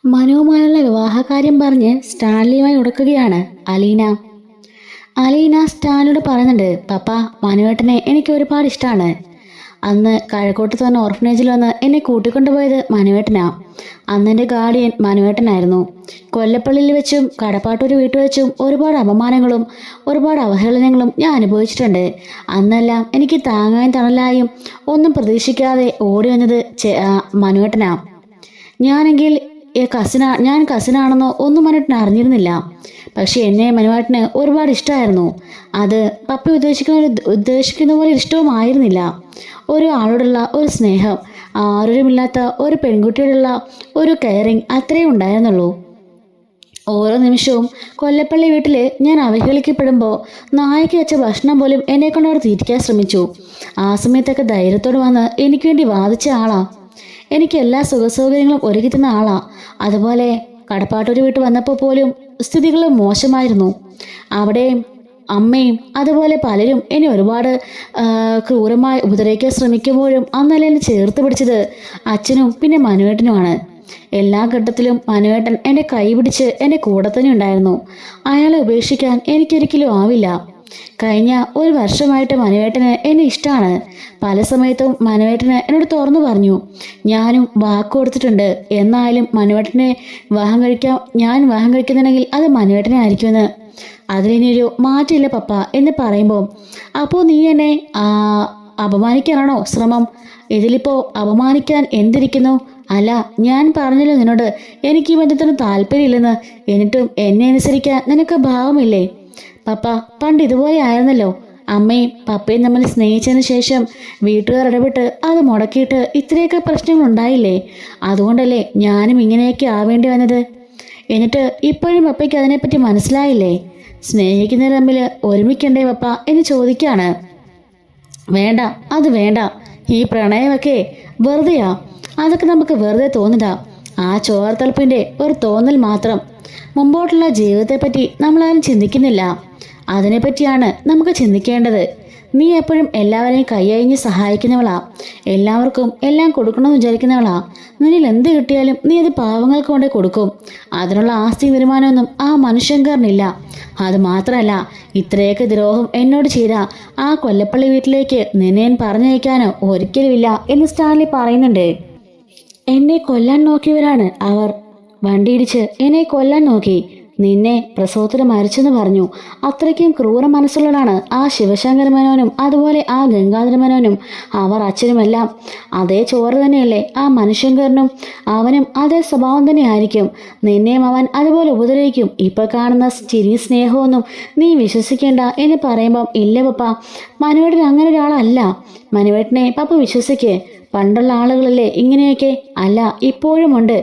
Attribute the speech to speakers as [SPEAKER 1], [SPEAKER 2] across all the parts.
[SPEAKER 1] മനുവുമായുള്ള വിവാഹകാര്യം പറഞ്ഞ് സ്റ്റാൻലിയുമായി ഉടക്കുകയാണ് അലീന. അലീന സ്റ്റാൻലിയോട് പറയുന്നുണ്ട്, പപ്പ, മനുവേട്ടനെ എനിക്ക് ഒരുപാട് ഇഷ്ടമാണ്. അന്ന് കഴക്കൂട്ട് തന്നെ ഓർഫനേജിൽ വന്ന് എന്നെ കൂട്ടിക്കൊണ്ടുപോയത് മനുവേട്ടനാ. അന്ന് എൻ്റെ ഗാർഡിയൻ മനുവേട്ടനായിരുന്നു. കൊല്ലപ്പള്ളിയിൽ വെച്ചും കടപ്പാട്ടൂർ വീട്ടിൽ വെച്ചും ഒരുപാട് അപമാനങ്ങളും ഒരുപാട് അവഹേളനങ്ങളും ഞാൻ അനുഭവിച്ചിട്ടുണ്ട്. അന്നെല്ലാം എനിക്ക് താങ്ങായും തണലായും ഒന്നും പ്രതീക്ഷിക്കാതെ ഓടി വന്നത് മനുവേട്ടനാ. ഞാനെങ്കിൽ ഞാൻ കസിനാണെന്നോ ഒന്നും മനുവേട്ടന് അറിഞ്ഞിരുന്നില്ല. പക്ഷെ എന്നെ മനുവേട്ടന് ഒരുപാട് ഇഷ്ടമായിരുന്നു. അത് പപ്പ ഉദ്ദേശിക്കുന്ന പോലെ ഇഷ്ടവുമായിരുന്നില്ല. ഒരു ആളോടുള്ള ഒരു സ്നേഹം, ആരോരുമില്ലാത്ത ഒരു പെൺകുട്ടിയോടുള്ള ഒരു കെയറിങ്, അത്രയും ഉണ്ടായിരുന്നുള്ളൂ. ഓരോ നിമിഷവും കൊല്ലപ്പള്ളി വീട്ടിൽ ഞാൻ അവഹേളിക്കപ്പെടുമ്പോൾ നായക്ക് വെച്ച ഭക്ഷണം പോലും എന്നെ കൊണ്ട് അവർ തീറ്റിക്കാൻ ശ്രമിച്ചു. ആ സമയത്തൊക്കെ ധൈര്യത്തോട് വന്ന് എനിക്ക് വേണ്ടി വാദിച്ച ആളാ. എനിക്ക് എല്ലാ സുഖസൗകര്യങ്ങളും ഒരുക്കി തന്ന ആളാ. അതുപോലെ കടപ്പാട്ടൂർ വീട്ടിൽ വന്നപ്പോൾ പോലും സ്ഥിതികൾ മോശമായിരുന്നു. അവിടെയും അമ്മയും അതുപോലെ പലരും എന്നെ ഒരുപാട് ക്രൂരമായി ഉപദ്രവിക്കാൻ ശ്രമിക്കുമ്പോഴും അന്നല്ല എന്നെ ചേർത്ത് പിടിച്ചത് അച്ഛനും പിന്നെ മനുവേട്ടനുമാണ്. എല്ലാ ഘട്ടത്തിലും മനുവേട്ടൻ എൻ്റെ കൈ പിടിച്ച് എൻ്റെ കൂടെ തന്നെ ഉണ്ടായിരുന്നു. അയാളെ ഉപേക്ഷിക്കാൻ എനിക്കൊരിക്കലും ആവില്ല. കഴിഞ്ഞ ഒരു വർഷമായിട്ട് മനുവേട്ടന് എന്നെ ഇഷ്ടമാണ്. പല സമയത്തും മനുവേട്ടന് എന്നോട് തുറന്നു പറഞ്ഞു. ഞാനും വാക്ക് കൊടുത്തിട്ടുണ്ട്, എന്നാലും മനുവേട്ടനെ ഞാൻ വിവാഹം കഴിക്കുന്നുണ്ടെങ്കിൽ അത് മനുവേട്ടനെ ആയിരിക്കുമെന്ന്. അതിലിനിയൊരു മാറ്റമില്ല പപ്പ എന്ന് പറയുമ്പോൾ, അപ്പോൾ നീ എന്നെ അപമാനിക്കാനാണോ ശ്രമം? ഇതിലിപ്പോൾ അപമാനിക്കാൻ എന്തിരിക്കുന്നു? അല്ല, ഞാൻ പറഞ്ഞല്ലോ നിന്നോട് എനിക്ക് ഈ ബന്ധത്തിന് താല്പര്യമില്ലെന്ന്. എന്നിട്ടും എന്നെ അനുസരിക്കാൻ നിനക്ക് ഭാവമില്ലേ? പപ്പ, പണ്ട് ഇതുപോലെ ആയിരുന്നല്ലോ. അമ്മയും പപ്പയും തമ്മിൽ സ്നേഹിച്ചതിന് ശേഷം വീട്ടുകാർ ഇടപെട്ട് അത് മുടക്കിയിട്ട് ഇത്രയൊക്കെ പ്രശ്നങ്ങൾ ഉണ്ടായില്ലേ? അതുകൊണ്ടല്ലേ ഞാനും ഇങ്ങനെയൊക്കെ ആവേണ്ടി വന്നത്. എന്നിട്ട് ഇപ്പോഴും പപ്പയ്ക്ക് അതിനെപ്പറ്റി മനസ്സിലായില്ലേ? സ്നേഹിക്കുന്നവർ തമ്മിൽ ഒരുമിക്കണ്ടേ പപ്പ എന്ന് ചോദിക്കാണ്. വേണ്ട, അത് വേണ്ട. ഈ പ്രണയമൊക്കെ വെറുതെയാ. അതൊക്കെ നമുക്ക് വെറുതെ തോന്നില്ല. ആ ചോർത്തലപ്പിൻ്റെ ഒരു തോന്നൽ മാത്രം. മുമ്പോട്ടുള്ള ജീവിതത്തെപ്പറ്റി നമ്മളാരും ചിന്തിക്കുന്നില്ല. അതിനെപ്പറ്റിയാണ് നമുക്ക് ചിന്തിക്കേണ്ടത്. നീ എപ്പോഴും എല്ലാവരെയും കൈയഴിഞ്ഞ് സഹായിക്കുന്നവളാ. എല്ലാവർക്കും എല്ലാം കൊടുക്കണമെന്ന് വിചാരിക്കുന്നവളാ. നിന്നിൽ എന്ത് കിട്ടിയാലും നീ അത് പാവങ്ങൾക്ക് കൊണ്ടേ കൊടുക്കും. അതിനുള്ള ആസ്തി വരുമാനമൊന്നും ആ മനുഷ്യൻകാരനില്ല. അത് മാത്രമല്ല, ഇത്രയൊക്കെ ദ്രോഹം എന്നോട് ചെയ്ത ആ കൊല്ലപ്പള്ളി വീട്ടിലേക്ക് നിന്നെ പറഞ്ഞയക്കാനോ ഒരിക്കലുമില്ല എന്ന് സ്റ്റാൻലി പറയുന്നുണ്ട്. എന്നെ കൊല്ലാൻ നോക്കിയവരാണ് അവർ. വണ്ടിയിടിച്ച് എന്നെ കൊല്ലാൻ നോക്കി. നിന്നെ പ്രസവത്തിന് മരിച്ചെന്ന് പറഞ്ഞു. അത്രയ്ക്കും ക്രൂര മനസ്സുള്ളതാണ് ആ ശിവശങ്കര മേനോനും അതുപോലെ ആ ഗംഗാധര മേനോനും. അവർ അച്ഛനുമെല്ലാം അതേ ചോറ് തന്നെയല്ലേ ആ മനുഷ്യങ്കരനും. അവനും അതേ സ്വഭാവം തന്നെ ആയിരിക്കും. നിന്നെയും അവൻ അതുപോലെ ഉപദ്രവിക്കും. ഇപ്പൊ കാണുന്ന ചിരി സ്നേഹമൊന്നും നീ വിശ്വസിക്കേണ്ട എന്ന് പറയുമ്പം, ഇല്ല പപ്പ, മനുവേട്ടൻ അങ്ങനെ ഒരാളല്ല. മനുവേട്ടനെ പപ്പ വിശ്വസിക്കേ. പണ്ടുള്ള ആളുകളല്ലേ ഇങ്ങനെയൊക്കെ? അല്ല, ഇപ്പോഴും ഉണ്ട്.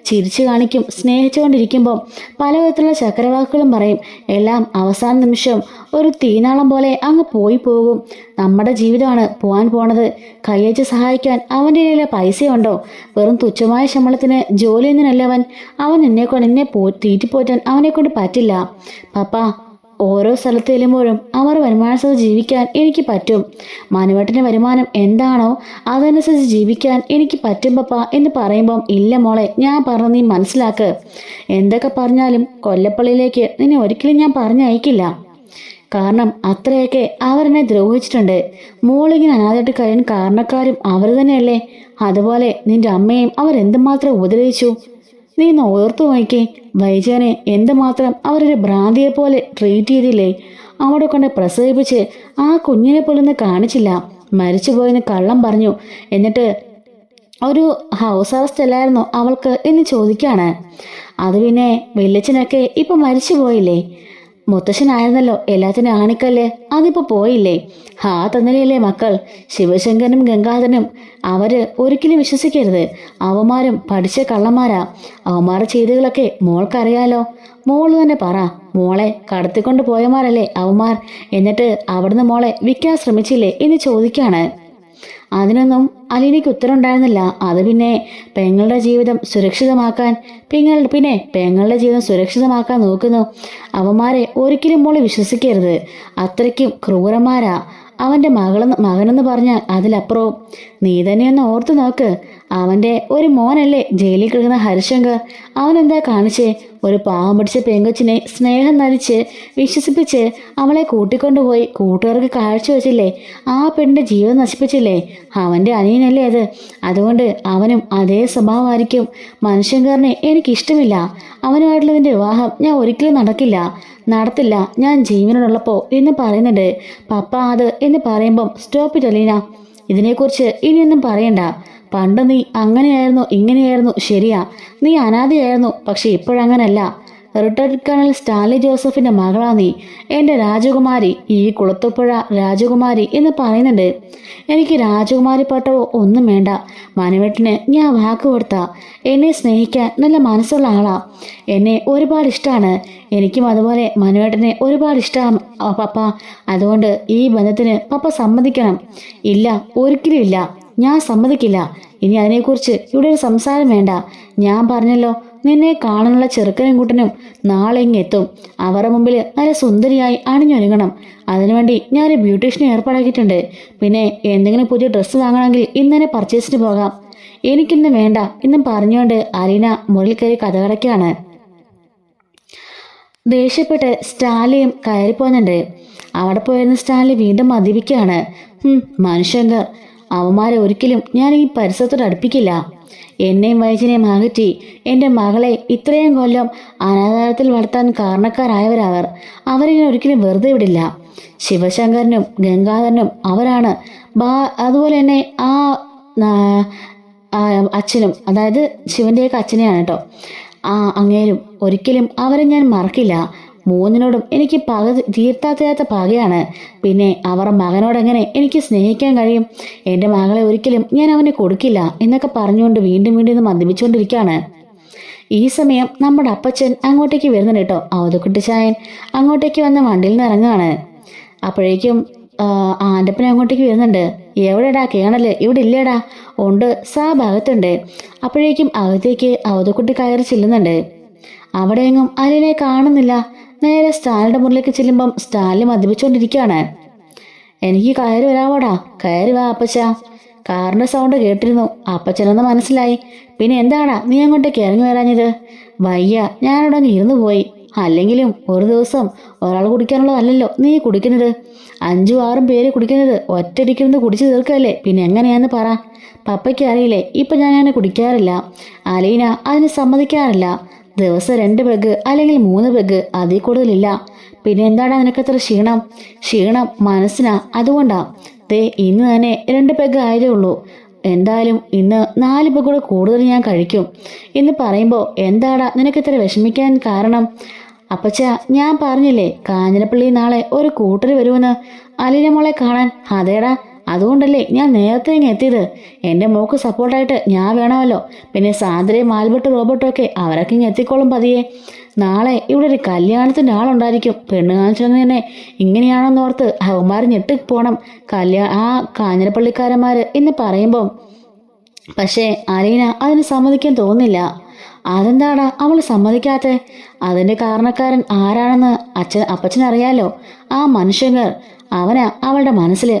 [SPEAKER 1] ചിരിച്ചു കാണിക്കും. സ്നേഹിച്ചുകൊണ്ടിരിക്കുമ്പം പലവിധത്തിലുള്ള ചക്രവാക്കുകളും പറയും. എല്ലാം അവസാന നിമിഷം ഒരു തീനാളം പോലെ അങ്ങ് പോയി പോകും. നമ്മുടെ ജീവിതമാണ് പോകാൻ പോണത്. കൈയച്ച് സഹായിക്കാൻ അവൻ്റെ കയ്യിലെ പൈസയുണ്ടോ? വെറും തുച്ഛമായ ശമ്പളത്തിന് ജോലിയൊന്നിനല്ല അവൻ എന്നെ തീറ്റിപ്പോറ്റാൻ അവനെക്കൊണ്ട് പറ്റില്ല. പപ്പ, ഓരോ സ്ഥലത്ത് ചെല്ലുമ്പോഴും അവർ വരുമാനത്തോടെ ജീവിക്കാൻ എനിക്ക് പറ്റും. മനുവേട്ടൻ്റെ വരുമാനം എന്താണോ അതനുസരിച്ച് ജീവിക്കാൻ എനിക്ക് പറ്റും പപ്പ എന്ന് പറയുമ്പം, ഇല്ല മോളെ, ഞാൻ പറഞ്ഞ നീ മനസ്സിലാക്ക്. എന്തൊക്കെ പറഞ്ഞാലും കൊല്ലപ്പള്ളിയിലേക്ക് നിന്നെ ഒരിക്കലും ഞാൻ പറഞ്ഞയക്കില്ല. കാരണം അത്രയൊക്കെ അവരെന്നെ ദ്രോഹിച്ചിട്ടുണ്ട്. മോളിങ്ങനെ അനാഥമായിട്ട് കഴിയാൻ കാരണക്കാരും അവർ തന്നെയല്ലേ. അതുപോലെ നിന്റെ അമ്മയും അവരെന്തുമാത്രം ഉപദ്രവിച്ചു. നീ ഒന്ന് ഓർത്തു നോക്കി. വൈജയനെ എന്തുമാത്രം അവരൊരു ഭ്രാന്തിയെ പോലെ ട്രീറ്റ് ചെയ്തില്ലേ? അവിടെ കൊണ്ട് പ്രസവിപ്പിച്ച് ആ കുഞ്ഞിനെ പോലൊന്ന് കാണിച്ചില്ല. മരിച്ചുപോയെന്ന് കള്ളം പറഞ്ഞു. എന്നിട്ട് ഒരു ഹൗസ് അറസ്റ്റ് അല്ലായിരുന്നോ അവൾക്ക് എന്ന് ചോദിക്കാണ്. അത് പിന്നെ വല്യച്ഛനൊക്കെ ഇപ്പൊ മരിച്ചു പോയില്ലേ? മുത്തശ്ശനായിരുന്നല്ലോ എല്ലാത്തിനും ആണിക്കല്ലേ. അതിപ്പോ പോയില്ലേ? തന്നലെയല്ലേ മക്കൾ. ശിവശങ്കരനും ഗംഗാധരനും അവര് ഒരിക്കലും വിശ്വസിക്കരുത്. അവന്മാരും പഠിച്ച കള്ളന്മാരാ. അവന്മാരുടെ ചെയ്തികളൊക്കെ മോൾക്കറിയാലോ. മോള് തന്നെ പറ. മോളെ കടത്തിക്കൊണ്ട് പോയമാരല്ലേ അവന്മാർ. എന്നിട്ട് അവിടുന്ന് മോളെ വിൽക്കാൻ ശ്രമിച്ചില്ലേ എന്ന് ചോദിക്കാണ്. അതിനൊന്നും അലീനയ്ക്ക് ഉത്തരം ഉണ്ടായിരുന്നില്ല. അത് പിന്നെ പെങ്ങളുടെ ജീവിതം സുരക്ഷിതമാക്കാൻ നോക്കുന്നു. അവന്മാരെ ഒരിക്കലും മോളെ വിശ്വസിക്കരുത്. അത്രയ്ക്കും ക്രൂരന്മാരാ. അവൻ്റെ മകനെന്ന് പറഞ്ഞാൽ അതിലപ്പുറവും. നീ തന്നെയൊന്ന് ഓർത്തു നോക്ക്. അവൻ്റെ ഒരു മോനല്ലേ ജയിലിൽ കിടക്കുന്ന ഹരിശങ്കർ. അവനെന്താ കാണിച്ചേ? ഒരു പാവം പിടിച്ച പെങ്കൊച്ചിനെ സ്നേഹം നടിച്ച് വിശ്വസിപ്പിച്ച് അവളെ കൂട്ടിക്കൊണ്ടുപോയി കൂട്ടുകാർക്ക് കാഴ്ച വെച്ചില്ലേ? ആ പെണ്ണിൻ്റെ ജീവൻ നശിപ്പിച്ചില്ലേ? അവൻ്റെ അനിയനല്ലേ അത്. അതുകൊണ്ട് അവനും അതേ സ്വഭാവമായിരിക്കും. മനുഷ്യങ്കറിനെ എനിക്കിഷ്ടമില്ല. അവനുമായിട്ടുള്ളതിൻ്റെ വിവാഹം ഞാൻ ഒരിക്കലും നടത്തില്ല. ഞാൻ ജീവനോടുള്ളപ്പോൾ എന്ന് പറയുന്നുണ്ട്. പപ്പ അത് എന്ന് പറയുമ്പം സ്റ്റോപ്പ് ഇറ്റ് അലീന. ഇതിനെക്കുറിച്ച് ഇനിയൊന്നും പറയണ്ട. പണ്ട് നീ അങ്ങനെയായിരുന്നു ഇങ്ങനെയായിരുന്നു, ശരിയാ, നീ അനാഥയായിരുന്നു. പക്ഷെ ഇപ്പോഴങ്ങനല്ല. റിട്ടയർഡ് കേണൽ സ്റ്റാൻലി ജോസഫിന്റെ മകളാ നീ, എൻ്റെ രാജകുമാരി, ഈ കുളത്തുപുഴ രാജകുമാരി എന്ന് പറയുന്നുണ്ട്. എനിക്ക് രാജകുമാരി പട്ടവോ ഒന്നും വേണ്ട. മനുവേട്ടന് ഞാൻ വാക്ക് കൊടുത്ത എന്നെ സ്നേഹിക്കാൻ നല്ല മനസ്സുള്ള ആളാ. എന്നെ ഒരുപാട് ഇഷ്ടമാണ്. എനിക്കും അതുപോലെ മനുവേട്ടനെ ഒരുപാട് ഇഷ്ടമാണ് പപ്പ. അതുകൊണ്ട് ഈ ബന്ധത്തിന് പപ്പ സമ്മതിക്കണം. ഇല്ല, ഒരിക്കലും ഇല്ല, ഞാൻ സമ്മതിക്കില്ല. ഇനി അതിനെക്കുറിച്ച് ഇവിടെ ഒരു സംസാരം വേണ്ട. ഞാൻ പറഞ്ഞല്ലോ, നിന്നെ കാണാനുള്ള ചെറുക്കനും കൂട്ടനും നാളെ ഇങ്ങെത്തും. അവരുടെ മുമ്പിൽ നല്ല സുന്ദരിയായി അണിഞ്ഞൊരുങ്ങണം. അതിനുവേണ്ടി ഞാനൊരു ബ്യൂട്ടീഷ്യനെ ഏർപ്പാടാക്കിയിട്ടുണ്ട്. പിന്നെ എന്തെങ്കിലും പുതിയ ഡ്രസ്സ് വാങ്ങണമെങ്കിൽ ഇന്ന് തന്നെ പർച്ചേസിന് പോകാം. എനിക്കിന്ന് വേണ്ട എന്നും പറഞ്ഞുകൊണ്ട് അലീന മുറിയിൽ കയറി കഥകടയ്ക്കാണ്. ദേഷ്യപ്പെട്ട് സ്റ്റാലിയും കയറിപ്പോകുന്നുണ്ട്. അവിടെ പോയിരുന്ന സ്റ്റാലി വീണ്ടും മദ്യപിക്കുകയാണ്. മനുഷ്യങ്കർ, അവന്മാരെ ഒരിക്കലും ഞാൻ ഈ പരിസരത്തോട് അടുപ്പിക്കില്ല. എന്നെയും വൈദ്യനെയും അകറ്റി എൻ്റെ മകളെ ഇത്രയും കൊല്ലം അനാഥാലയത്തിൽ വളർത്താൻ കാരണക്കാരായവരവർ. അവരിങ്ങനെ ഒരിക്കലും വെറുതെ വിടില്ല. ശിവശങ്കരനും ഗംഗാധരനും അവരാണ്. അതുപോലെ തന്നെ അച്ഛനും, അതായത് ശിവൻ്റെയൊക്കെ അച്ഛനെയാണ് കേട്ടോ, അങ്ങേരും. ഒരിക്കലും അവരെ ഞാൻ മറക്കില്ല. മൂന്നിനോടും എനിക്ക് തീർത്താത്ത പകയാണ്. പിന്നെ അവരുടെ മകനോടെങ്ങനെ എനിക്ക് സ്നേഹിക്കാൻ കഴിയും? എൻ്റെ മകളെ ഒരിക്കലും ഞാൻ അവന് കൊടുക്കില്ല എന്നൊക്കെ പറഞ്ഞുകൊണ്ട് വീണ്ടും വീണ്ടും മദ്യപിച്ചുകൊണ്ടിരിക്കുകയാണ്. ഈ സമയം നമ്മുടെ അപ്പച്ചൻ അങ്ങോട്ടേക്ക് വരുന്നുണ്ട് കേട്ടോ. അവധക്കുട്ടിച്ചായൻ അങ്ങോട്ടേക്ക് വന്ന വണ്ടിയിൽ നിന്ന് ഇറങ്ങുകയാണ്. അപ്പോഴേക്കും ആൻ്റപ്പനെ അങ്ങോട്ടേക്ക് വരുന്നുണ്ട്. എവിടെടാ കേണല്? ഇവിടെ ഇല്ലേടാ. ഉണ്ട്, ഭാഗത്തുണ്ട്. അപ്പോഴേക്കും അകത്തേക്ക് അവധക്കുട്ടി കയറി ചെല്ലുന്നുണ്ട്. അവിടെയെങ്ങും അലീനയെ കാണുന്നില്ല. നേരെ സ്റ്റാലിൻ്റെ മുറിലേക്ക് ചെല്ലുമ്പം സ്റ്റാലിൽ മദ്യപിച്ചുകൊണ്ടിരിക്കുകയാണ്. എനിക്ക് കയറി വരാമോടാ? കയറി വാ അപ്പച്ച. കാറിൻ്റെ സൗണ്ട് കേട്ടിരുന്നു. അപ്പച്ചനെന്ന് മനസ്സിലായി. പിന്നെ എന്താടാ നീ അങ്ങോട്ടേക്ക് ഇറങ്ങി വരാഞ്ഞത്? വയ്യ, ഞാനിവിടെ അങ്ങ് ഇരുന്നു പോയി. അല്ലെങ്കിലും ഒരു ദിവസം ഒരാൾ കുടിക്കാനുള്ളതല്ലല്ലോ നീ കുടിക്കുന്നത്. 5-6 പേര് കുടിക്കുന്നത് ഒറ്റയടിക്കിരുന്ന് കുടിച്ചു തീർക്കല്ലേ. പിന്നെ എങ്ങനെയാന്ന് പറ. പപ്പയ്ക്ക് അറിയില്ലേ, ഇപ്പം ഞാൻ അങ്ങനെ കുടിക്കാറില്ല. അലീന അതിന് സമ്മതിക്കാറില്ല. ദിവസം 2 പെഗ് അല്ലെങ്കിൽ 3 പെഗ്, അതിൽ കൂടുതലില്ല. പിന്നെ എന്താടാ നിനക്കത്ര ക്ഷീണം മനസ്സിനാ, അതുകൊണ്ടാ. ഇന്ന് തന്നെ 2 പെഗ് ആയതേ ഉള്ളൂ. എന്തായാലും ഇന്ന് 4 പെഗ് കൂടെ കൂടുതൽ ഞാൻ കഴിക്കും എന്ന് പറയുമ്പോൾ എന്താടാ നിനക്കിത്ര വിഷമിക്കാൻ കാരണം? അപ്പച്ച, ഞാൻ പറഞ്ഞില്ലേ കാഞ്ഞിരപ്പള്ളി നാളെ ഒരു കൂട്ടർ വരുമെന്ന് അലീന മോളെ കാണാൻ. അതേടാ, അതുകൊണ്ടല്ലേ ഞാൻ നേരത്തെ ഇങ്ങ് എത്തിയത്. എൻ്റെ മോക്ക് സപ്പോർട്ടായിട്ട് ഞാൻ വേണമല്ലോ. പിന്നെ സാന്ദ്രയും ആൽബർട്ടും റോബർട്ടും ഒക്കെ അവരൊക്കെ ഇങ്ങ് എത്തിക്കോളും പതിയെ. നാളെ ഇവിടെ ഒരു കല്യാണത്തിൻ്റെ ആളുണ്ടായിരിക്കും. പെണ്ണ് കാണിച്ചത് തന്നെ ഇങ്ങനെയാണെന്നോർത്ത് അവന്മാർ ഞെട്ടിപ്പോണം. കാഞ്ഞിരപ്പള്ളിക്കാരന്മാർ എന്ന് പറയുമ്പം. പക്ഷേ അലീന അതിന് സമ്മതിക്കാൻ തോന്നില്ല. അതെന്താടാ അവൾ സമ്മതിക്കാത്ത? അതിൻ്റെ കാരണക്കാരൻ ആരാണെന്ന് അപ്പച്ചനറിയാലോ. ആ മനുഷ്യങ്ങൾ, അവനാ അവളുടെ മനസ്സിൽ.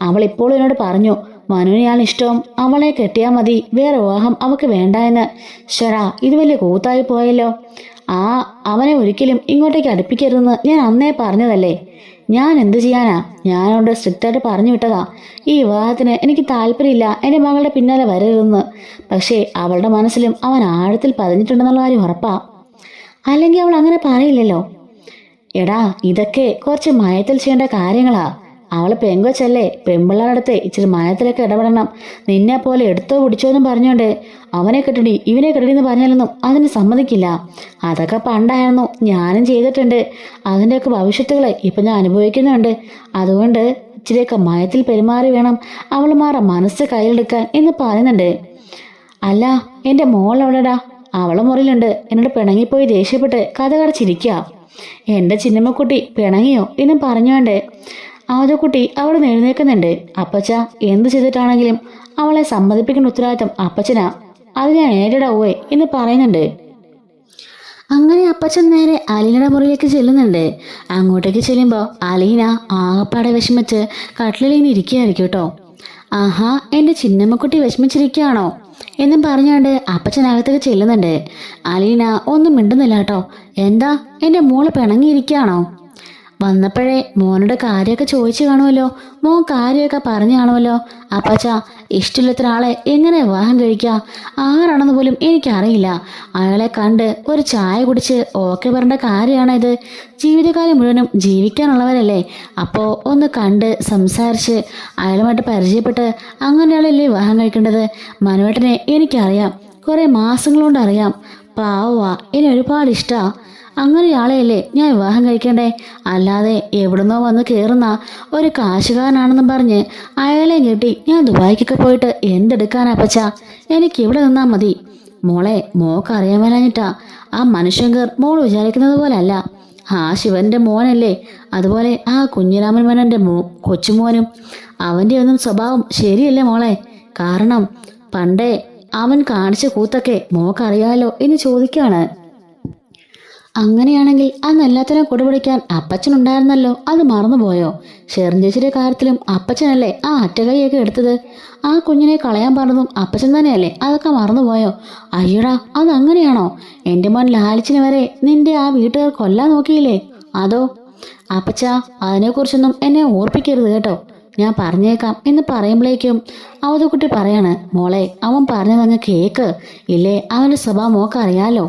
[SPEAKER 1] അവൾ ഇപ്പോൾ എന്നോട് പറഞ്ഞു, മനുവിനെയാണ് ഇഷ്ടം, അവളെ കെട്ടിയാൽ മതി, വേറെ വിവാഹം അവൾക്ക് വേണ്ട എന്ന്. ശരാ, ഇത് വലിയ കൂത്തായി പോയല്ലോ. അവനെ ഒരിക്കലും ഇങ്ങോട്ടേക്ക് അടുപ്പിക്കരുതെന്ന് ഞാൻ അന്നേ പറഞ്ഞതല്ലേ. ഞാൻ എന്ത് ചെയ്യാനാ? ഞാനോട് സ്ട്രിക്റ്റായിട്ട് പറഞ്ഞു വിട്ടതാ, ഈ വിവാഹത്തിന് എനിക്ക് താല്പര്യമില്ല, എൻ്റെ മകളുടെ പിന്നാലെ വരരുതെന്ന്. പക്ഷേ അവളുടെ മനസ്സിലും അവൻ ആഴത്തിൽ പതിഞ്ഞിട്ടുണ്ടെന്നുള്ള കാര്യം ഉറപ്പാ. അല്ലെങ്കിൽ അവൾ അങ്ങനെ പറയില്ലല്ലോ. എടാ, ഇതൊക്കെ കുറച്ച് മയത്തിൽ ചെയ്യേണ്ട കാര്യങ്ങളാ. അവൾ പെങ്കൊച്ചല്ലേ, പെൺപിള്ളേരടുത്ത് ഇച്ചിരി മയത്തിലൊക്കെ ഇടപെടണം. നിന്നെ പോലെ എടുത്തോ പിടിച്ചോന്നും പറഞ്ഞോണ്ട് അവനെ കെട്ടടി ഇവനെ കെട്ടടി എന്ന് പറഞ്ഞാലൊന്നും അതിന് സമ്മതിക്കില്ല. അതൊക്കെ പണ്ടായിരുന്നു, ഞാനും ചെയ്തിട്ടുണ്ട്. അതിൻ്റെയൊക്കെ ഭവിഷ്യത്തുകൾ ഇപ്പം ഞാൻ അനുഭവിക്കുന്നുണ്ട്. അതുകൊണ്ട് ഇച്ചിരിയൊക്കെ മയത്തിൽ പെരുമാറി വേണം അവളുമാരുടെ മനസ്സ് കയ്യിലെടുക്കാൻ എന്ന് പറയുന്നുണ്ട്. അല്ല, എൻ്റെ മോൾ എവിടെടാ? അവളെ മുറിയിലുണ്ട്. എന്നോട് പിണങ്ങിപ്പോയി ദേഷ്യപ്പെട്ട് കഥ കടച്ചിരിക്കുക. എൻ്റെ ചിന്നമ്മക്കുട്ടി പിണങ്ങിയോ എന്നും പറഞ്ഞോണ്ട് അവധക്കുട്ടി അവിടെ നിന്ന് എഴുന്നേൽക്കുന്നുണ്ട്. അപ്പച്ച എന്ത് ചെയ്തിട്ടാണെങ്കിലും അവളെ സമ്മതിപ്പിക്കേണ്ട ഉത്തരവാദിത്തം അപ്പച്ചനാ. അത് ഞാൻ ഏറ്റിടാവേ എന്ന് പറയുന്നുണ്ട്. അങ്ങനെ അപ്പച്ചൻ നേരെ അലീനയുടെ മുറിയിലേക്ക് ചെല്ലുന്നുണ്ട്. അങ്ങോട്ടേക്ക് ചെല്ലുമ്പോൾ അലീന ആകപ്പാടെ വിഷമിച്ച് കട്ടിലിൽ ഇരിക്കുകയായിരിക്കും കേട്ടോ. ആഹാ, എൻ്റെ ചിന്നമ്മക്കുട്ടി വിഷമിച്ചിരിക്കുകയാണോ? എന്നും പറഞ്ഞുകൊണ്ട് അപ്പച്ചനകത്തേക്ക് ചെല്ലുന്നുണ്ട്. അലീന ഒന്നും മിണ്ടുന്നില്ല കേട്ടോ. എന്താ എൻ്റെ മോള് പിണങ്ങിയിരിക്കുകയാണോ? വന്നപ്പോഴേ മോനോട് കാര്യമൊക്കെ ചോദിച്ചു കാണുമല്ലോ, മോൻ കാര്യമൊക്കെ പറഞ്ഞു കാണുമല്ലോ. അപ്പച്ച, ഇഷ്ടമില്ലാത്ത ഒരാളെ എങ്ങനെ വിവാഹം കഴിക്കുക? ആരാണെന്ന് പോലും എനിക്കറിയില്ല. അയാളെ കണ്ട് ഒരു ചായ കുടിച്ച് ഓക്കെ പറയേണ്ട കാര്യമാണോ ഇത്? ജീവിതകാലം മുഴുവനും ജീവിക്കാനുള്ളവരല്ലേ. അപ്പോൾ ഒന്ന് കണ്ട് സംസാരിച്ച് അയാളുമായിട്ട് പരിചയപ്പെട്ട് അങ്ങനെയാളല്ലേ വിവാഹം കഴിക്കേണ്ടത്. മനുവേട്ടനെ എനിക്കറിയാം, കുറേ മാസങ്ങൾ കൊണ്ട് അറിയാം. പാവവാ, എന്നെ ഒരുപാട് ഇഷ്ടമാണ്. അങ്ങനെയാളെയല്ലേ ഞാൻ വിവാഹം കഴിക്കണ്ടേ? അല്ലാതെ എവിടുന്നോ വന്ന് കയറുന്ന ഒരു കാശുകാരനാണെന്ന് പറഞ്ഞ് അയാളെ കെട്ടി ഞാൻ ദുബായിക്കൊക്കെ പോയിട്ട് എന്തെടുക്കാനാ അപ്പച്ചാ? എനിക്കിവിടെ നിന്നാ മതി. മോളെ, മോക്കറിയാൻ മേലാഞ്ഞിട്ടാ. ആ മനുഷ്യങ്കർ മോൾ വിചാരിക്കുന്നത് പോലെ അല്ല. ആ ശിവന്റെ മോനല്ലേ, അതുപോലെ ആ കുഞ്ഞിരാമൻ മേനന്റെ കൊച്ചുമോനും. അവൻ്റെ ഒന്നും സ്വഭാവം ശരിയല്ലേ മോളെ. കാരണം പണ്ടേ അവൻ കാണിച്ച കൂത്തൊക്കെ മോക്കറിയാലോ എന്ന് ചോദിക്കാണ്. അങ്ങനെയാണെങ്കിൽ അന്ന് എല്ലാത്തിനും കൊടുപിടിക്കാൻ അപ്പച്ചനുണ്ടായിരുന്നല്ലോ, അത് മറന്നുപോയോ? ഷെറിൻ ചേച്ചിയുടെ കാര്യത്തിലും അപ്പച്ചനല്ലേ ആ അറ്റകൈയൊക്കെ എടുത്തത്? ആ കുഞ്ഞിനെ കളയാൻ പറഞ്ഞതും അപ്പച്ചൻ തന്നെയല്ലേ, അതൊക്കെ മറന്നുപോയോ? അയ്യടാ, അതങ്ങനെയാണോ? എൻ്റെ മോൻ ലാലിച്ചിനെ വരെ നിന്റെ ആ വീട്ടുകാർ കൊല്ലാൻ നോക്കിയില്ലേ? അതോ? അപ്പച്ച, അതിനെക്കുറിച്ചൊന്നും എന്നെ ഓർപ്പിക്കരുത് കേട്ടോ, ഞാൻ പറഞ്ഞേക്കാം എന്ന് പറയുമ്പോഴേക്കും അവധക്കുട്ടി പറയാണ്, മോളെ അവൻ പറഞ്ഞതങ്ങ് കേക്ക്. ഇല്ലേ അവൻ്റെ സ്വഭാവം മോക്കറിയാലോ.